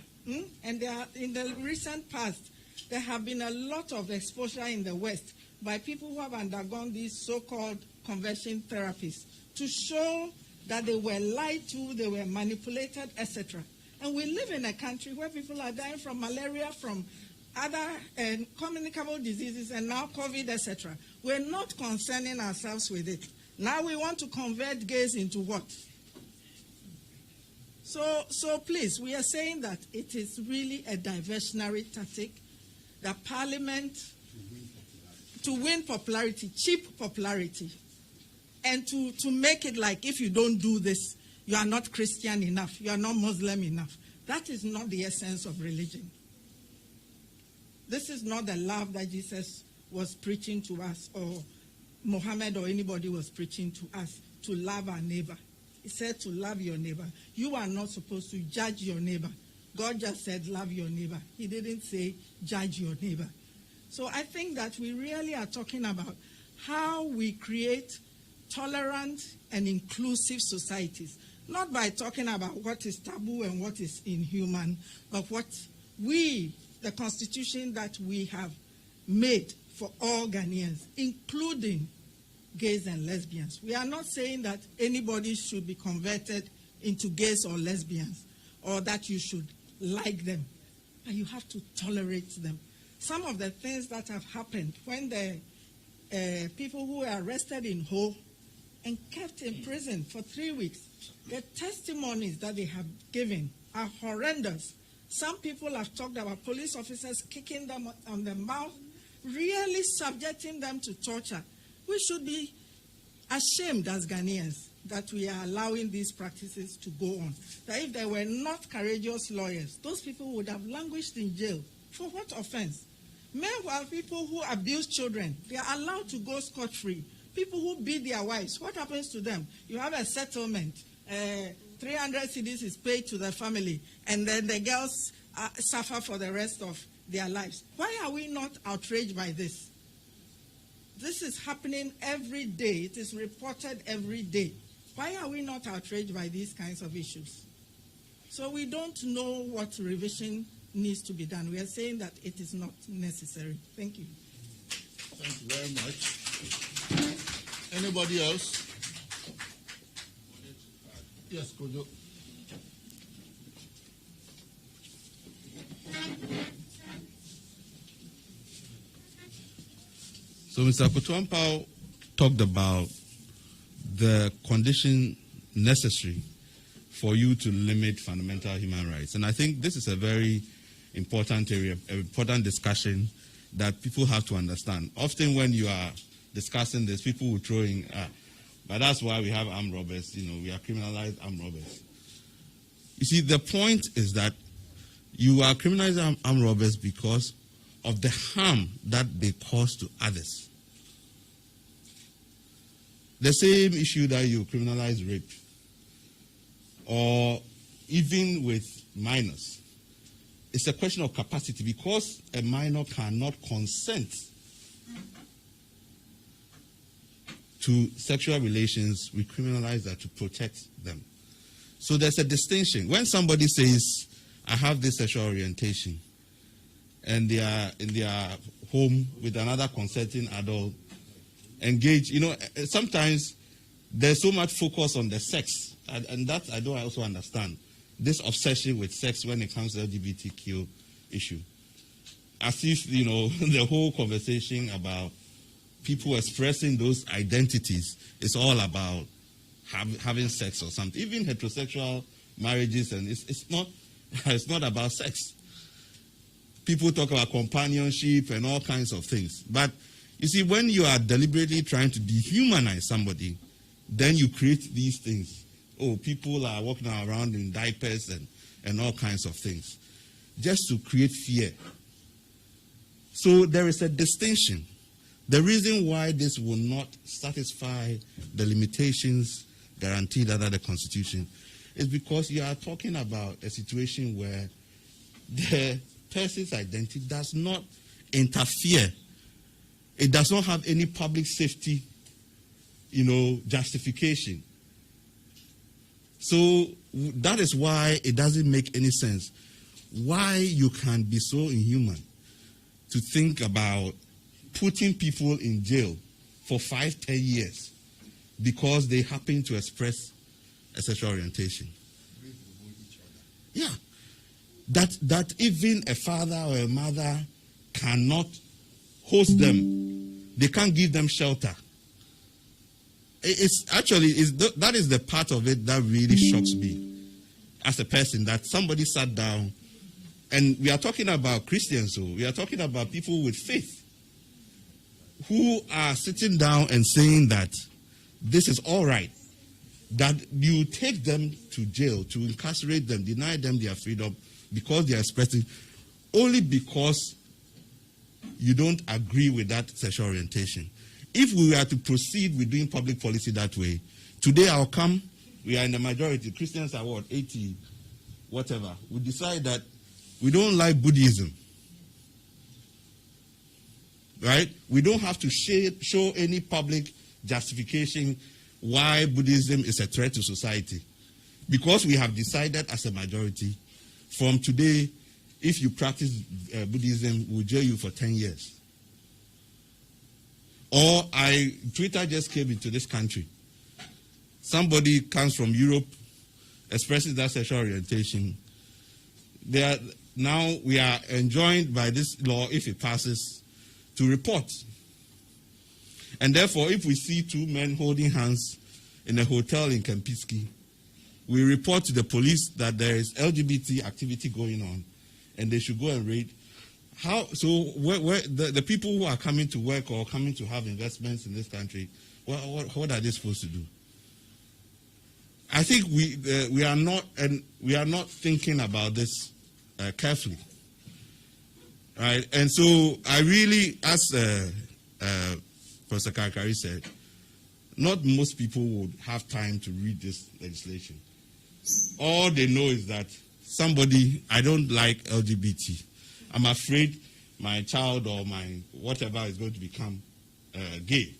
And in the recent past, there have been a lot of exposure in the West by people who have undergone these so-called conversion therapies to show that they were lied to, they were manipulated, etc. And we live in a country where people are dying from malaria, from other communicable diseases, and now COVID, etc. We're not concerning ourselves with it. Now we want to convert gays into what? So please, we are saying that it is really a diversionary tactic, that Parliament, to win popularity, cheap popularity, and to make it like if you don't do this, you are not Christian enough, you are not Muslim enough. That is not the essence of religion. This is not the love that Jesus was preaching to us, or Muhammad or anybody was preaching to us, to love our neighbor. He said to love your neighbor. You are not supposed to judge your neighbor. God just said love your neighbor. He didn't say judge your neighbor. So I think that we really are talking about how we create tolerant and inclusive societies, not by talking about what is taboo and what is inhuman, but what we, the constitution that we have made for all Ghanaians, including gays and lesbians. We are not saying that anybody should be converted into gays or lesbians, or that you should like them, but you have to tolerate them. Some of the things that have happened when the people who were arrested in Ho and kept in prison for 3 weeks, the testimonies that they have given are horrendous. Some people have talked about police officers kicking them on the mouth, really subjecting them to torture. We should be ashamed as Ghanaians that we are allowing these practices to go on. That if there were not courageous lawyers, those people would have languished in jail. For what offense? Meanwhile, people who abuse children, they are allowed to go scot-free. People who beat their wives, what happens to them? You have a settlement, 300 cedis is paid to the family, and then the girls suffer for the rest of their lives. Why are we not outraged by this? This is happening every day. It is reported every day. Why are we not outraged by these kinds of issues? So we don't know what revision needs to be done. We are saying that it is not necessary. Thank you. Thank you very much. Anybody else? Yes, Kojo. So Mr. Kotuampao talked about the condition necessary for you to limit fundamental human rights. And I think this is a very important area, an important discussion that people have to understand. Often when you are discussing this, people will throw in, but that's why we have armed robbers, we are criminalized armed robbers. You see, the point is that you are criminalizing armed robbers because of the harm that they cause to others. The same issue that you criminalize rape, or even with minors, it's a question of capacity. Because a minor cannot consent to sexual relations, we criminalize that to protect them. So there's a distinction. When somebody says, I have this sexual orientation, and they are in their home with another consenting adult, engage, sometimes there's so much focus on the sex, and that I don't also understand, this obsession with sex when it comes to LGBTQ issue. As if, the whole conversation about people expressing those identities is all about having sex or something. Even heterosexual marriages, and it's not about sex. People talk about companionship and all kinds of things. But you see, when you are deliberately trying to dehumanize somebody, then you create these things. Oh, people are walking around in diapers and all kinds of things, just to create fear. So there is a distinction. The reason why this will not satisfy the limitations guaranteed under the Constitution is because you are talking about a situation where the person's identity does not interfere. It does not have any public safety, justification. So that is why it doesn't make any sense. Why you can be so inhuman to think about putting people in jail for 5-10 years because they happen to express a sexual orientation. Yeah. That even a father or a mother cannot host them. They can't give them shelter. That is the part of it that really shocks me as a person, that somebody sat down, and we are talking about Christians, so we are talking about people with faith who are sitting down and saying that this is all right, that you take them to jail, to incarcerate them, deny them their freedom because they are expressing, only because you don't agree with that sexual orientation. If we were to proceed with doing public policy that way, today I'll come, we are in the majority, Christians are what, 80, whatever. We decide that we don't like Buddhism. Right? We don't have to show any public justification why Buddhism is a threat to society. Because we have decided as a majority, from today, if you practice Buddhism, we'll jail you for 10 years. Or Twitter just came into this country. Somebody comes from Europe, expresses that sexual orientation. Now we are enjoined by this law, if it passes, to report. And therefore, if we see two men holding hands in a hotel in Kempinski, we report to the police that there is LGBT activity going on, and they should go and raid. Where the people who are coming to work or coming to have investments in this country, what are they supposed to do? I think we are not thinking about this carefully, right? And so I really, as Professor Kakari said, not most people would have time to read this legislation. All they know is that I don't like LGBT. I'm afraid my child or my whatever is going to become gay.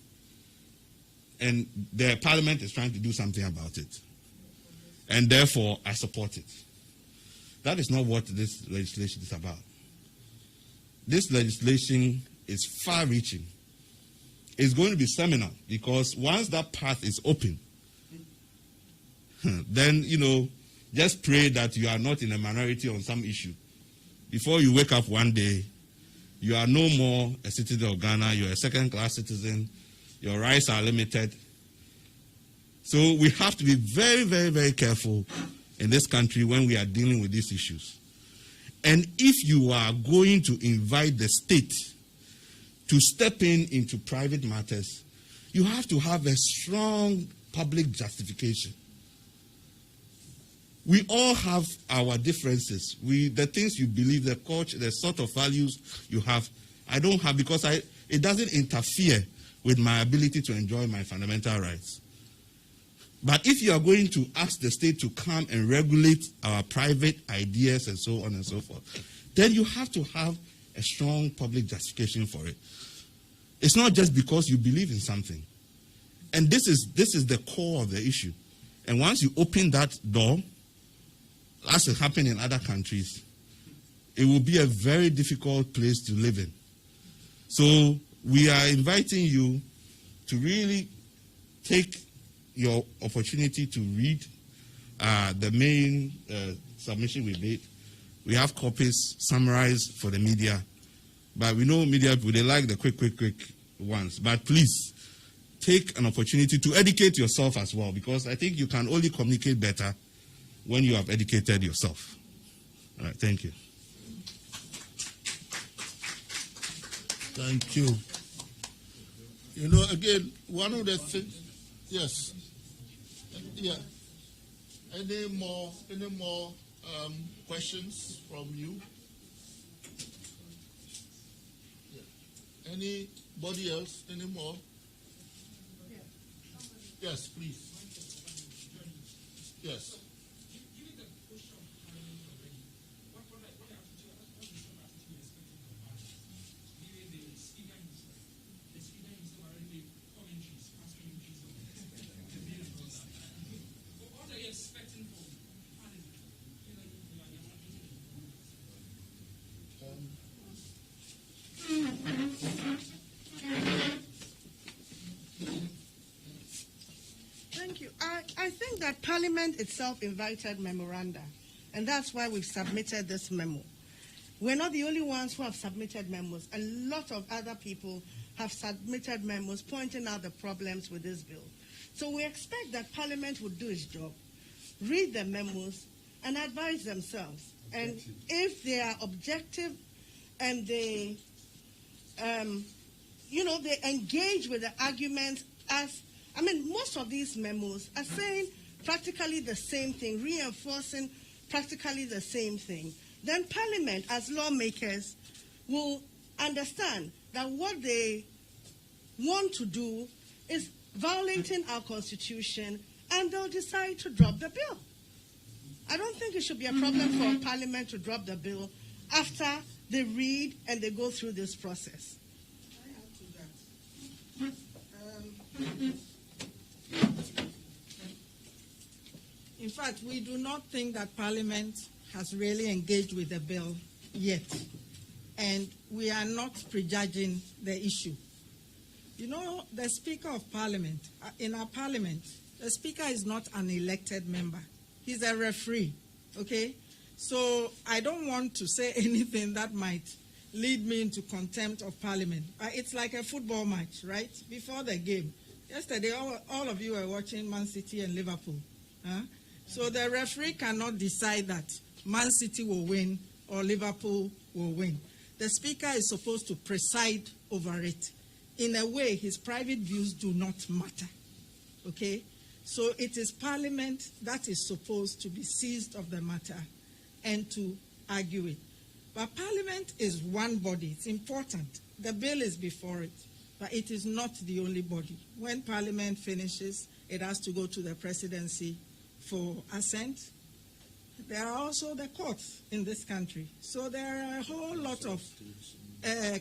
And the parliament is trying to do something about it. And therefore, I support it. That is not what this legislation is about. This legislation is far-reaching. It's going to be seminal, because once that path is open, then, just pray that you are not in a minority on some issue. Before you wake up one day, you are no more a citizen of Ghana, you're a second-class citizen, your rights are limited. So we have to be very, very, very careful in this country when we are dealing with these issues. And if you are going to invite the state to step into private matters, you have to have a strong public justification. We all have our differences. The things you believe, the culture, the sort of values you have, I don't have, because it doesn't interfere with my ability to enjoy my fundamental rights. But if you are going to ask the state to come and regulate our private ideas and so on and so forth, then you have to have a strong public justification for it. It's not just because you believe in something. And this is the core of the issue. And once you open that door, as has happened in other countries, it will be a very difficult place to live in. So we are inviting you to really take your opportunity to read the main submission we made. We have copies summarized for the media. But we know media people, they like the quick ones. But please, take an opportunity to educate yourself as well, because I think you can only communicate better when you have educated yourself. All right, thank you. Thank you. Again, one of the things, yes. Yeah. Any more questions from you? Yeah. Anybody else? Any more? Yes, please. Yes. Thank you. I think that Parliament itself invited memoranda, and that's why we've submitted this memo. We're not the only ones who have submitted memos. A lot of other people have submitted memos pointing out the problems with this bill. So we expect that Parliament would do its job, read the memos, and advise themselves. And if they are objective and they, they engage with the arguments most of these memos are saying practically the same thing, reinforcing practically the same thing. Then Parliament, as lawmakers, will understand that what they want to do is violating our Constitution, and they'll decide to drop the bill. I don't think it should be a problem for Parliament to drop the bill after they read and they go through this process. In fact, we do not think that Parliament has really engaged with the bill yet, and we are not prejudging the issue. You know, the Speaker of Parliament, in our Parliament, the Speaker is not an elected member. He's a referee, okay? So I don't want to say anything that might lead me into contempt of Parliament. It's like a football match, right? Before the game. Yesterday, all of you were watching Man City and Liverpool. So the referee cannot decide that Man City will win or Liverpool will win. The Speaker is supposed to preside over it. In a way, his private views do not matter, okay? So it is Parliament that is supposed to be seized of the matter and to argue it. But Parliament is one body. It's important. The bill is before it, but it is not the only body. When Parliament finishes, it has to go to the presidency for assent. There are also the courts in this country. So there are a whole lot of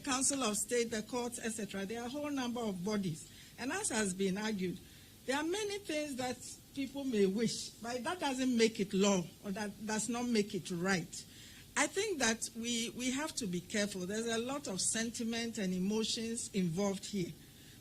Council of State, the courts, etc. There are a whole number of bodies. And as has been argued, there are many things that people may wish, but that doesn't make it law, or that does not make it right. I think that we have to be careful. There's a lot of sentiment and emotions involved here.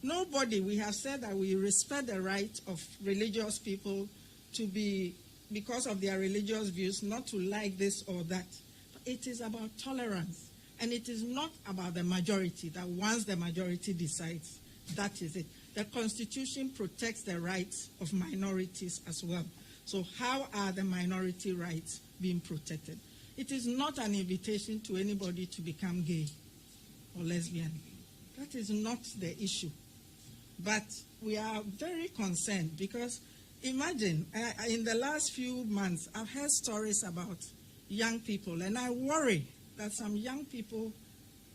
Nobody, we have said that we respect the right of religious people to be, because of their religious views, not to like this or that. But it is about tolerance. And it is not about the majority, that once the majority decides, that is it. The Constitution protects the rights of minorities as well. So how are the minority rights being protected? It is not an invitation to anybody to become gay or lesbian. That is not the issue. But we are very concerned because imagine, in the last few months, I've heard stories about young people, and I worry that some young people,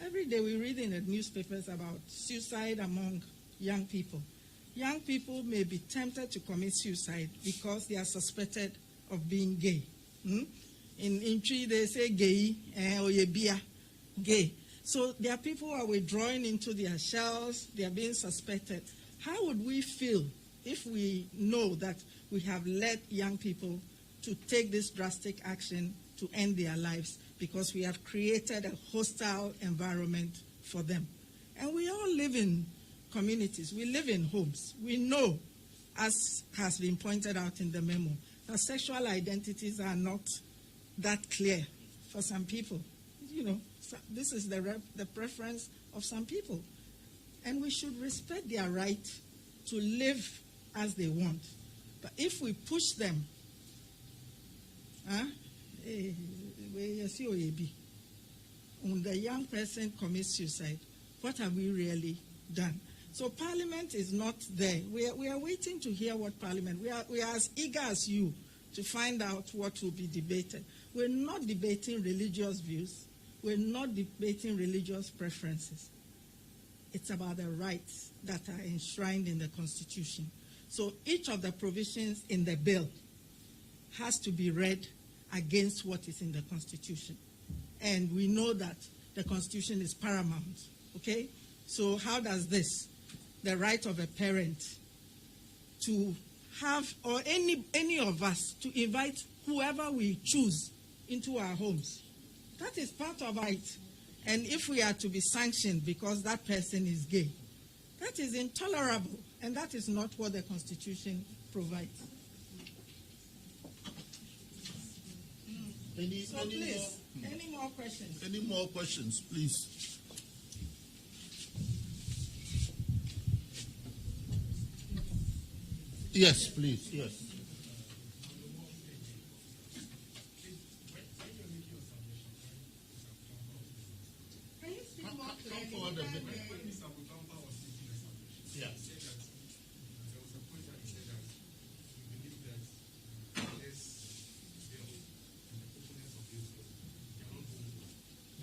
every day we read in the newspapers about suicide among young people. Young people may be tempted to commit suicide because they are suspected of being gay. In Tree, they say gay, or yebia, gay. So there are people who are withdrawing into their shells, they are being suspected. How would we feel if we know that we have led young people to take this drastic action to end their lives because we have created a hostile environment for them? And we all live in communities. We live in homes. We know, as has been pointed out in the memo, that sexual identities are not that clear for some people. You know, this is the preference of some people. And we should respect their right to live as they want. But if we push them, when the young person commits suicide, what have we really done? So Parliament is not there. We are waiting to hear what Parliament, we are as eager as you to find out what will be debated. We're not debating religious views. We're not debating religious preferences. It's about the rights that are enshrined in the Constitution. So each of the provisions in the bill has to be read against what is in the Constitution. And we know that the Constitution is paramount, okay? So how does this, the right of a parent to have, or any of us, to invite whoever we choose into our homes, that is part of it. And if we are to be sanctioned because that person is gay, that is intolerable, and that is not what the Constitution provides. Any more questions? Any more questions, please? Yes, please. Yes. Can you speak more Come forward a bit. Yeah.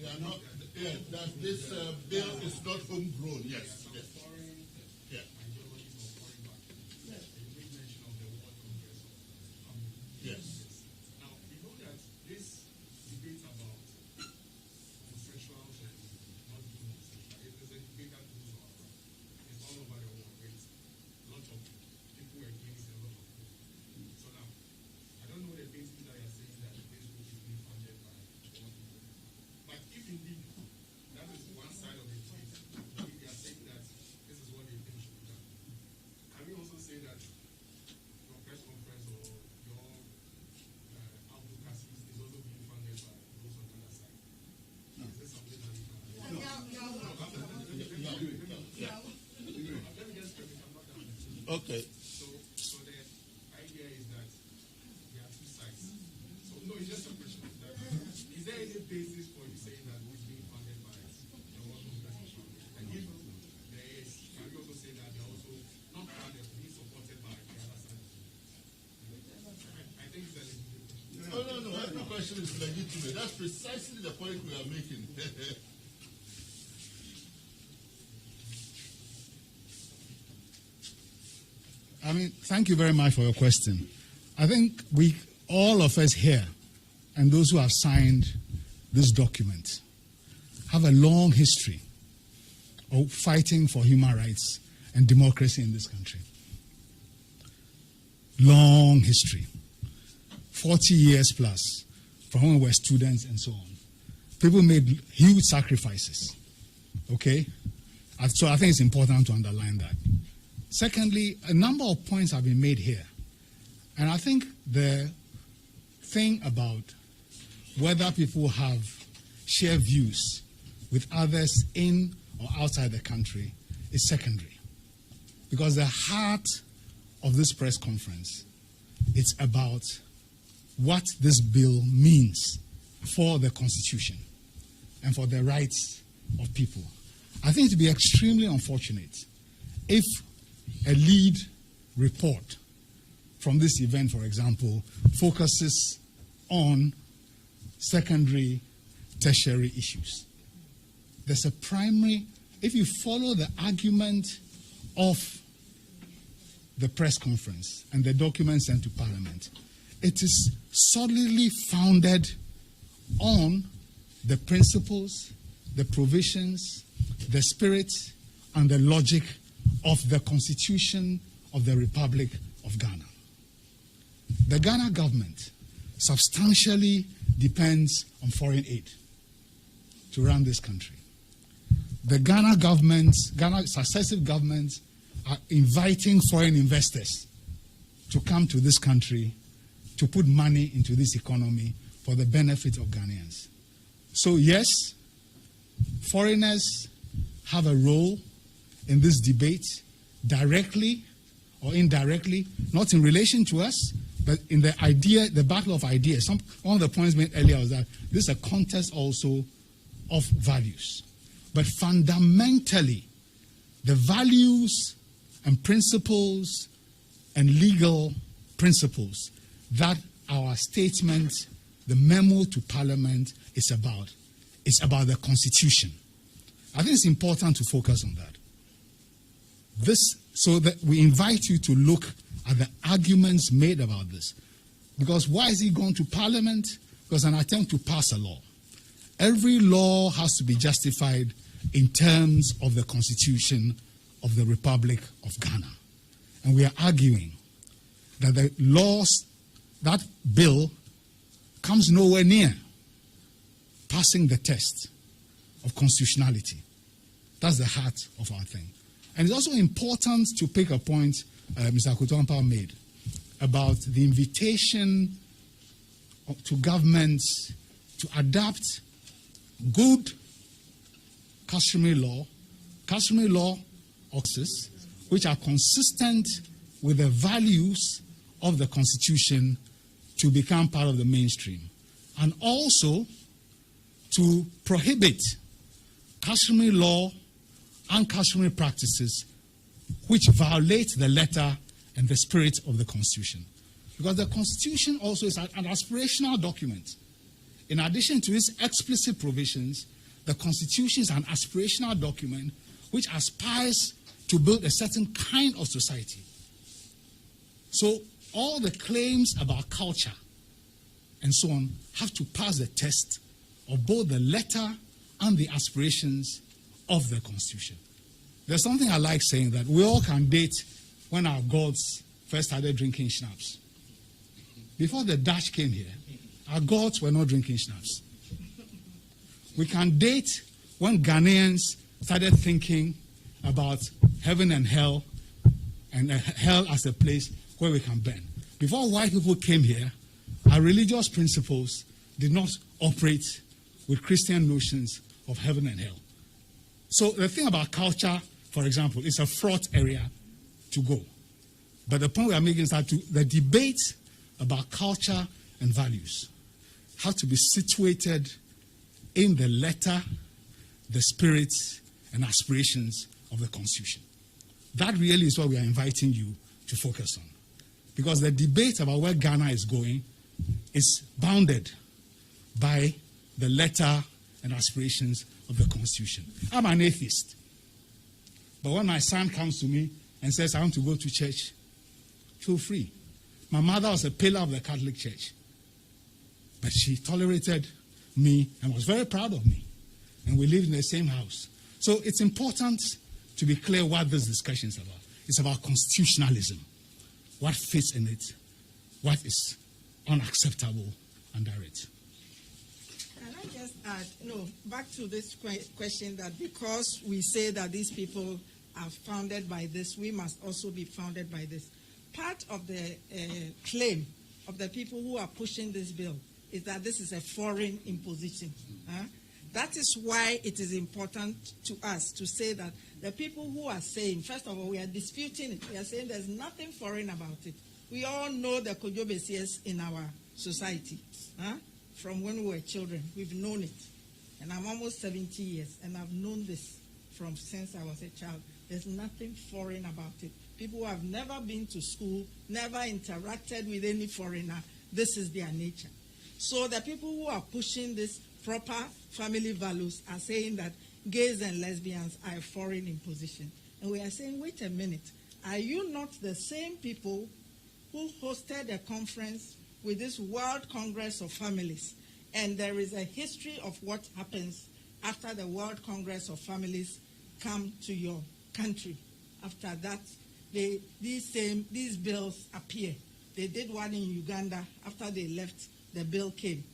They are not. Yeah, that this bill is not homegrown. Yes. Yes. Yeah. Yes. Now, we know that this debate about homosexuals and not being homosexual, it is a debate that goes on. It's all over the world. It's a lot of people against a lot of people. So now, I don't know the basis that you're saying that Facebook is being funded by a lot of people. But if indeed that is one side of the debate, if they are saying that this is what they think should be done, can we also say that your press conference or your advocacy is also being funded by those on the other side? Is this something that we can do? Let me just tell you, I'm not done. Okay. So the idea is that there are two sides. So no, it's just a question. Is there any basis for you saying that it's being funded by the World Congress? And if there is, can you also say that they are also not funded, being supported by the other side? I think it's a legitimate question. No. Every question is legitimate. That's precisely the point we are making. I mean, thank you very much for your question. I think all of us here, and those who have signed this document, have a long history of fighting for human rights and democracy in this country. Long history. 40 years plus, from when we were students and so on. People made huge sacrifices. Okay? So I think it's important to underline that. Secondly, a number of points have been made here. And I think the thing about whether people have shared views with others in or outside the country is secondary. Because the heart of this press conference is about what this bill means for the Constitution and for the rights of people. I think it would be extremely unfortunate if a lead report from this event, for example, focuses on secondary, tertiary issues. There's a primary, if you follow the argument of the press conference and the document sent to Parliament, it is solidly founded on the principles, the provisions, the spirit, and the logic of the Constitution of the Republic of Ghana. The Ghana government substantially depends on foreign aid to run this country. The Ghana government, successive governments are inviting foreign investors to come to this country to put money into this economy for the benefit of Ghanaians. So yes, foreigners have a role in this debate, directly or indirectly, not in relation to us, but in the idea, the battle of ideas. One of the points made earlier was that this is a contest also of values. But fundamentally, the values and principles and legal principles that our statement, the memo to Parliament, is about the Constitution. I think it's important to focus on that. So that we invite you to look at the arguments made about this. Because why is it going to Parliament? Because an attempt to pass a law. Every law has to be justified in terms of the Constitution of the Republic of Ghana. And we are arguing that the laws, that bill, comes nowhere near passing the test of constitutionality. That's the heart of our thing. And it's also important to pick a point Mr. Akutuampa made about the invitation to governments to adapt good customary law oxes, which are consistent with the values of the Constitution to become part of the mainstream, and also to prohibit customary law and customary practices which violate the letter and the spirit of the Constitution. Because the Constitution also is an aspirational document. In addition to its explicit provisions, the Constitution is an aspirational document which aspires to build a certain kind of society. So all the claims about culture and so on have to pass the test of both the letter and the aspirations of the Constitution. There's something I like saying, that we all can date when our gods first started drinking schnapps. Before the Dutch came here, our gods were not drinking schnapps. We can date when Ghanaians started thinking about heaven and hell as a place where we can burn. Before white people came here, our religious principles did not operate with Christian notions of heaven and hell. So the thing about culture, for example, is a fraught area to go. But the point we are making is that the debate about culture and values have to be situated in the letter, the spirit, and aspirations of the Constitution. That really is what we are inviting you to focus on. Because the debate about where Ghana is going is bounded by the letter and aspirations of the Constitution. I'm an atheist. But when my son comes to me and says, I want to go to church, feel free. My mother was a pillar of the Catholic Church. But she tolerated me and was very proud of me. And we lived in the same house. So it's important to be clear what this discussion is about. It's about constitutionalism. What fits in it, what is unacceptable under it. Can I just add, back to this question that because we say that these people are founded by this, we must also be founded by this. Part of the claim of the people who are pushing this bill is that this is a foreign imposition. That is why it is important to us to say that the people who are saying, first of all, we are disputing it. We are saying there's nothing foreign about it. We all know the Kojobesies in our society. From when we were children, we've known it. And I'm almost 70 years, and I've known this since I was a child. There's nothing foreign about it. People who have never been to school, never interacted with any foreigner, this is their nature. So the people who are pushing this proper family values are saying that gays and lesbians are a foreign imposition. And we are saying, wait a minute, are you not the same people who hosted a conference with this World Congress of Families? And there is a history of what happens after the World Congress of Families come to your country. After that, these bills appear. They did one in Uganda. After they left, the bill came.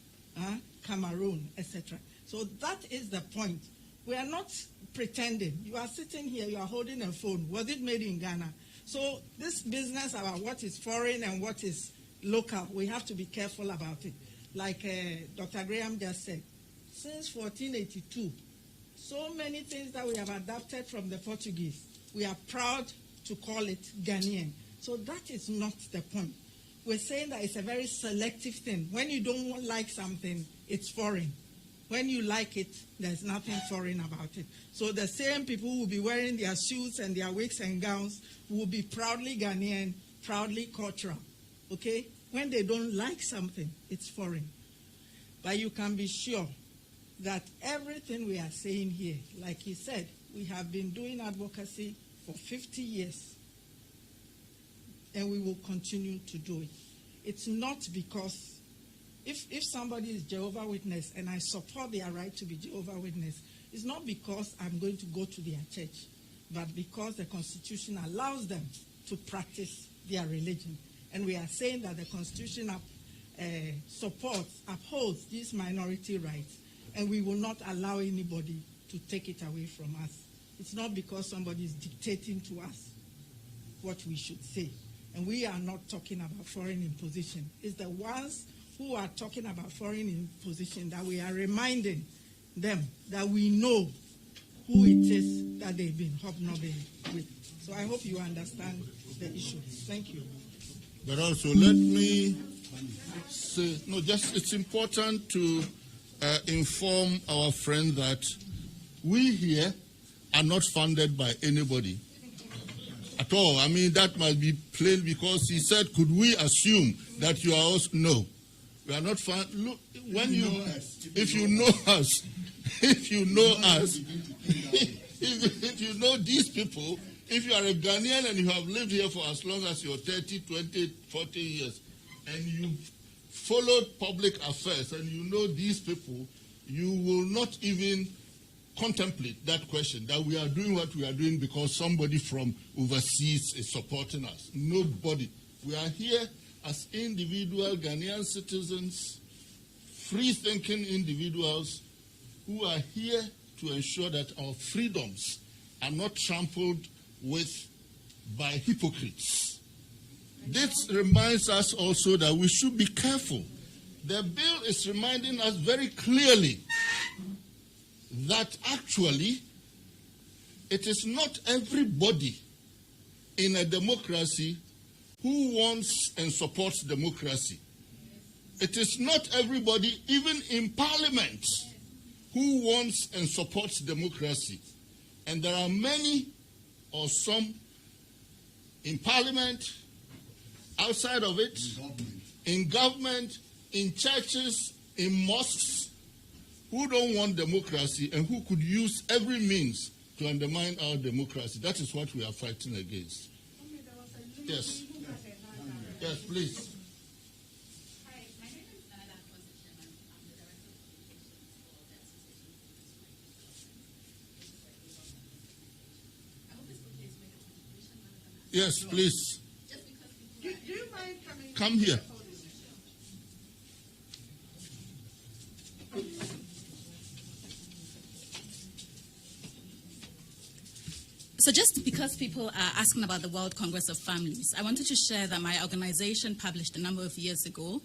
Cameroon, etc. So that is the point. We are not pretending. You are sitting here, you are holding a phone. Was it made in Ghana? So this business about what is foreign and what is local, we have to be careful about it. Like Dr. Graham just said, since 1482, so many things that we have adapted from the Portuguese, we are proud to call it Ghanaian. So that is not the point. We're saying that it's a very selective thing. When you don't like something, it's foreign. When you like it, there's nothing foreign about it. So the same people who will be wearing their suits and their wigs and gowns will be proudly Ghanaian, proudly cultural. Okay? When they don't like something, it's foreign. But you can be sure that everything we are saying here, like he said, we have been doing advocacy for 50 years. And we will continue to do it. It's not because, if somebody is Jehovah's Witness and I support their right to be Jehovah's Witness, it's not because I'm going to go to their church, but because the Constitution allows them to practice their religion. And we are saying that the Constitution upholds these minority rights, and we will not allow anybody to take it away from us. It's not because somebody is dictating to us what we should say. And we are not talking about foreign imposition. It's the ones who are talking about foreign imposition, that we are reminding them that we know who it is that they've been hobnobbing with. So I hope you understand the issue. Thank you. But also, let me say, no, just it's important to inform our friend that we here are not funded by anybody at all. I mean, that must be plain, because he said, could we assume that you are also? No, we are not funded. Look, when if you know us, if you know us, if you know these people, if you are a Ghanaian and you have lived here for as long as you're 30, 20, 40 years, and you followed public affairs and you know these people, you will not even contemplate that question, that we are doing what we are doing because somebody from overseas is supporting us. Nobody. We are here as individual Ghanaian citizens, free-thinking individuals who are here to ensure that our freedoms are not trampled with by hypocrites. This reminds us also that we should be careful. The bill is reminding us very clearly that actually it is not everybody in a democracy who wants and supports democracy. It is not everybody, even in parliament, who wants and supports democracy. And there are many or some in parliament, outside of it, in government, in churches, in mosques, who don't want democracy and who could use every means to undermine our democracy. That is what we are fighting against. Yes. Yes, please. Yes, please. Do you mind coming? Come here. So just because people are asking about the World Congress of Families, I wanted to share that my organization published a number of years ago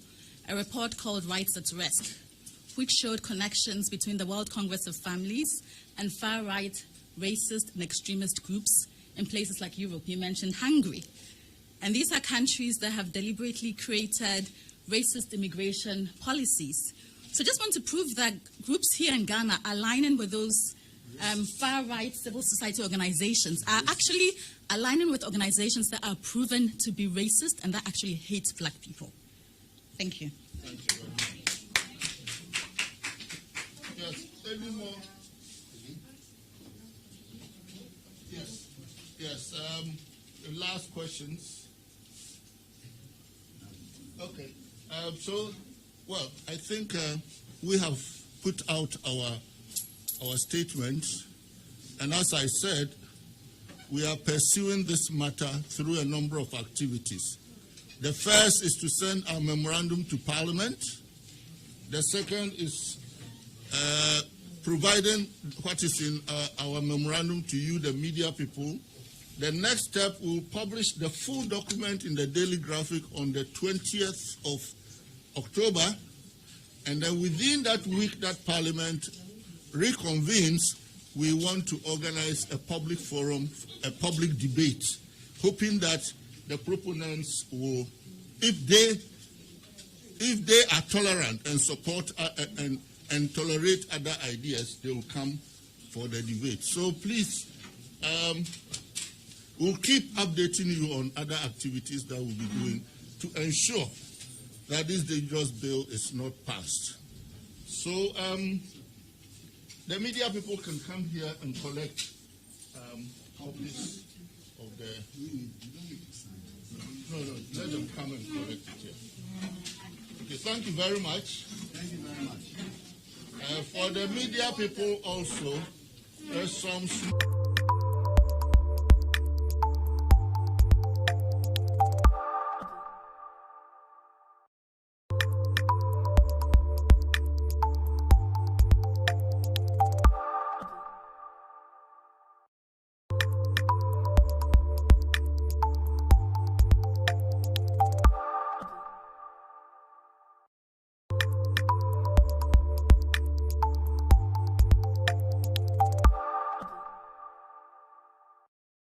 a report called Rights at Risk, which showed connections between the World Congress of Families and far-right racist and extremist groups in places like Europe. You mentioned Hungary. And these are countries that have deliberately created racist immigration policies. So just want to prove that groups here in Ghana aligning with those far-right civil society organizations are actually aligning with organizations that are proven to be racist and that actually hate black people. Thank you. Thank you very much. Yes, any more? Yes, yes. Last questions. Okay. Well, I think we have put out our statement, and as I said, we are pursuing this matter through a number of activities. The first is to send our memorandum to Parliament. The second is providing what is in our memorandum to you, the media people. The next step, we'll publish the full document in the Daily Graphic on the 20th of October, and then within that week that Parliament reconvenes, we want to organize a public forum, a public debate, hoping that the proponents will, if they are tolerant and support and tolerate other ideas, they will come for the debate. So please, we'll keep updating you on other activities that we'll be doing to ensure that this dangerous bill is not passed. So the media people can come here and collect copies of the... No, let them come and collect it here. Okay, thank you very much. Thank you very much. For the media people also, there's some...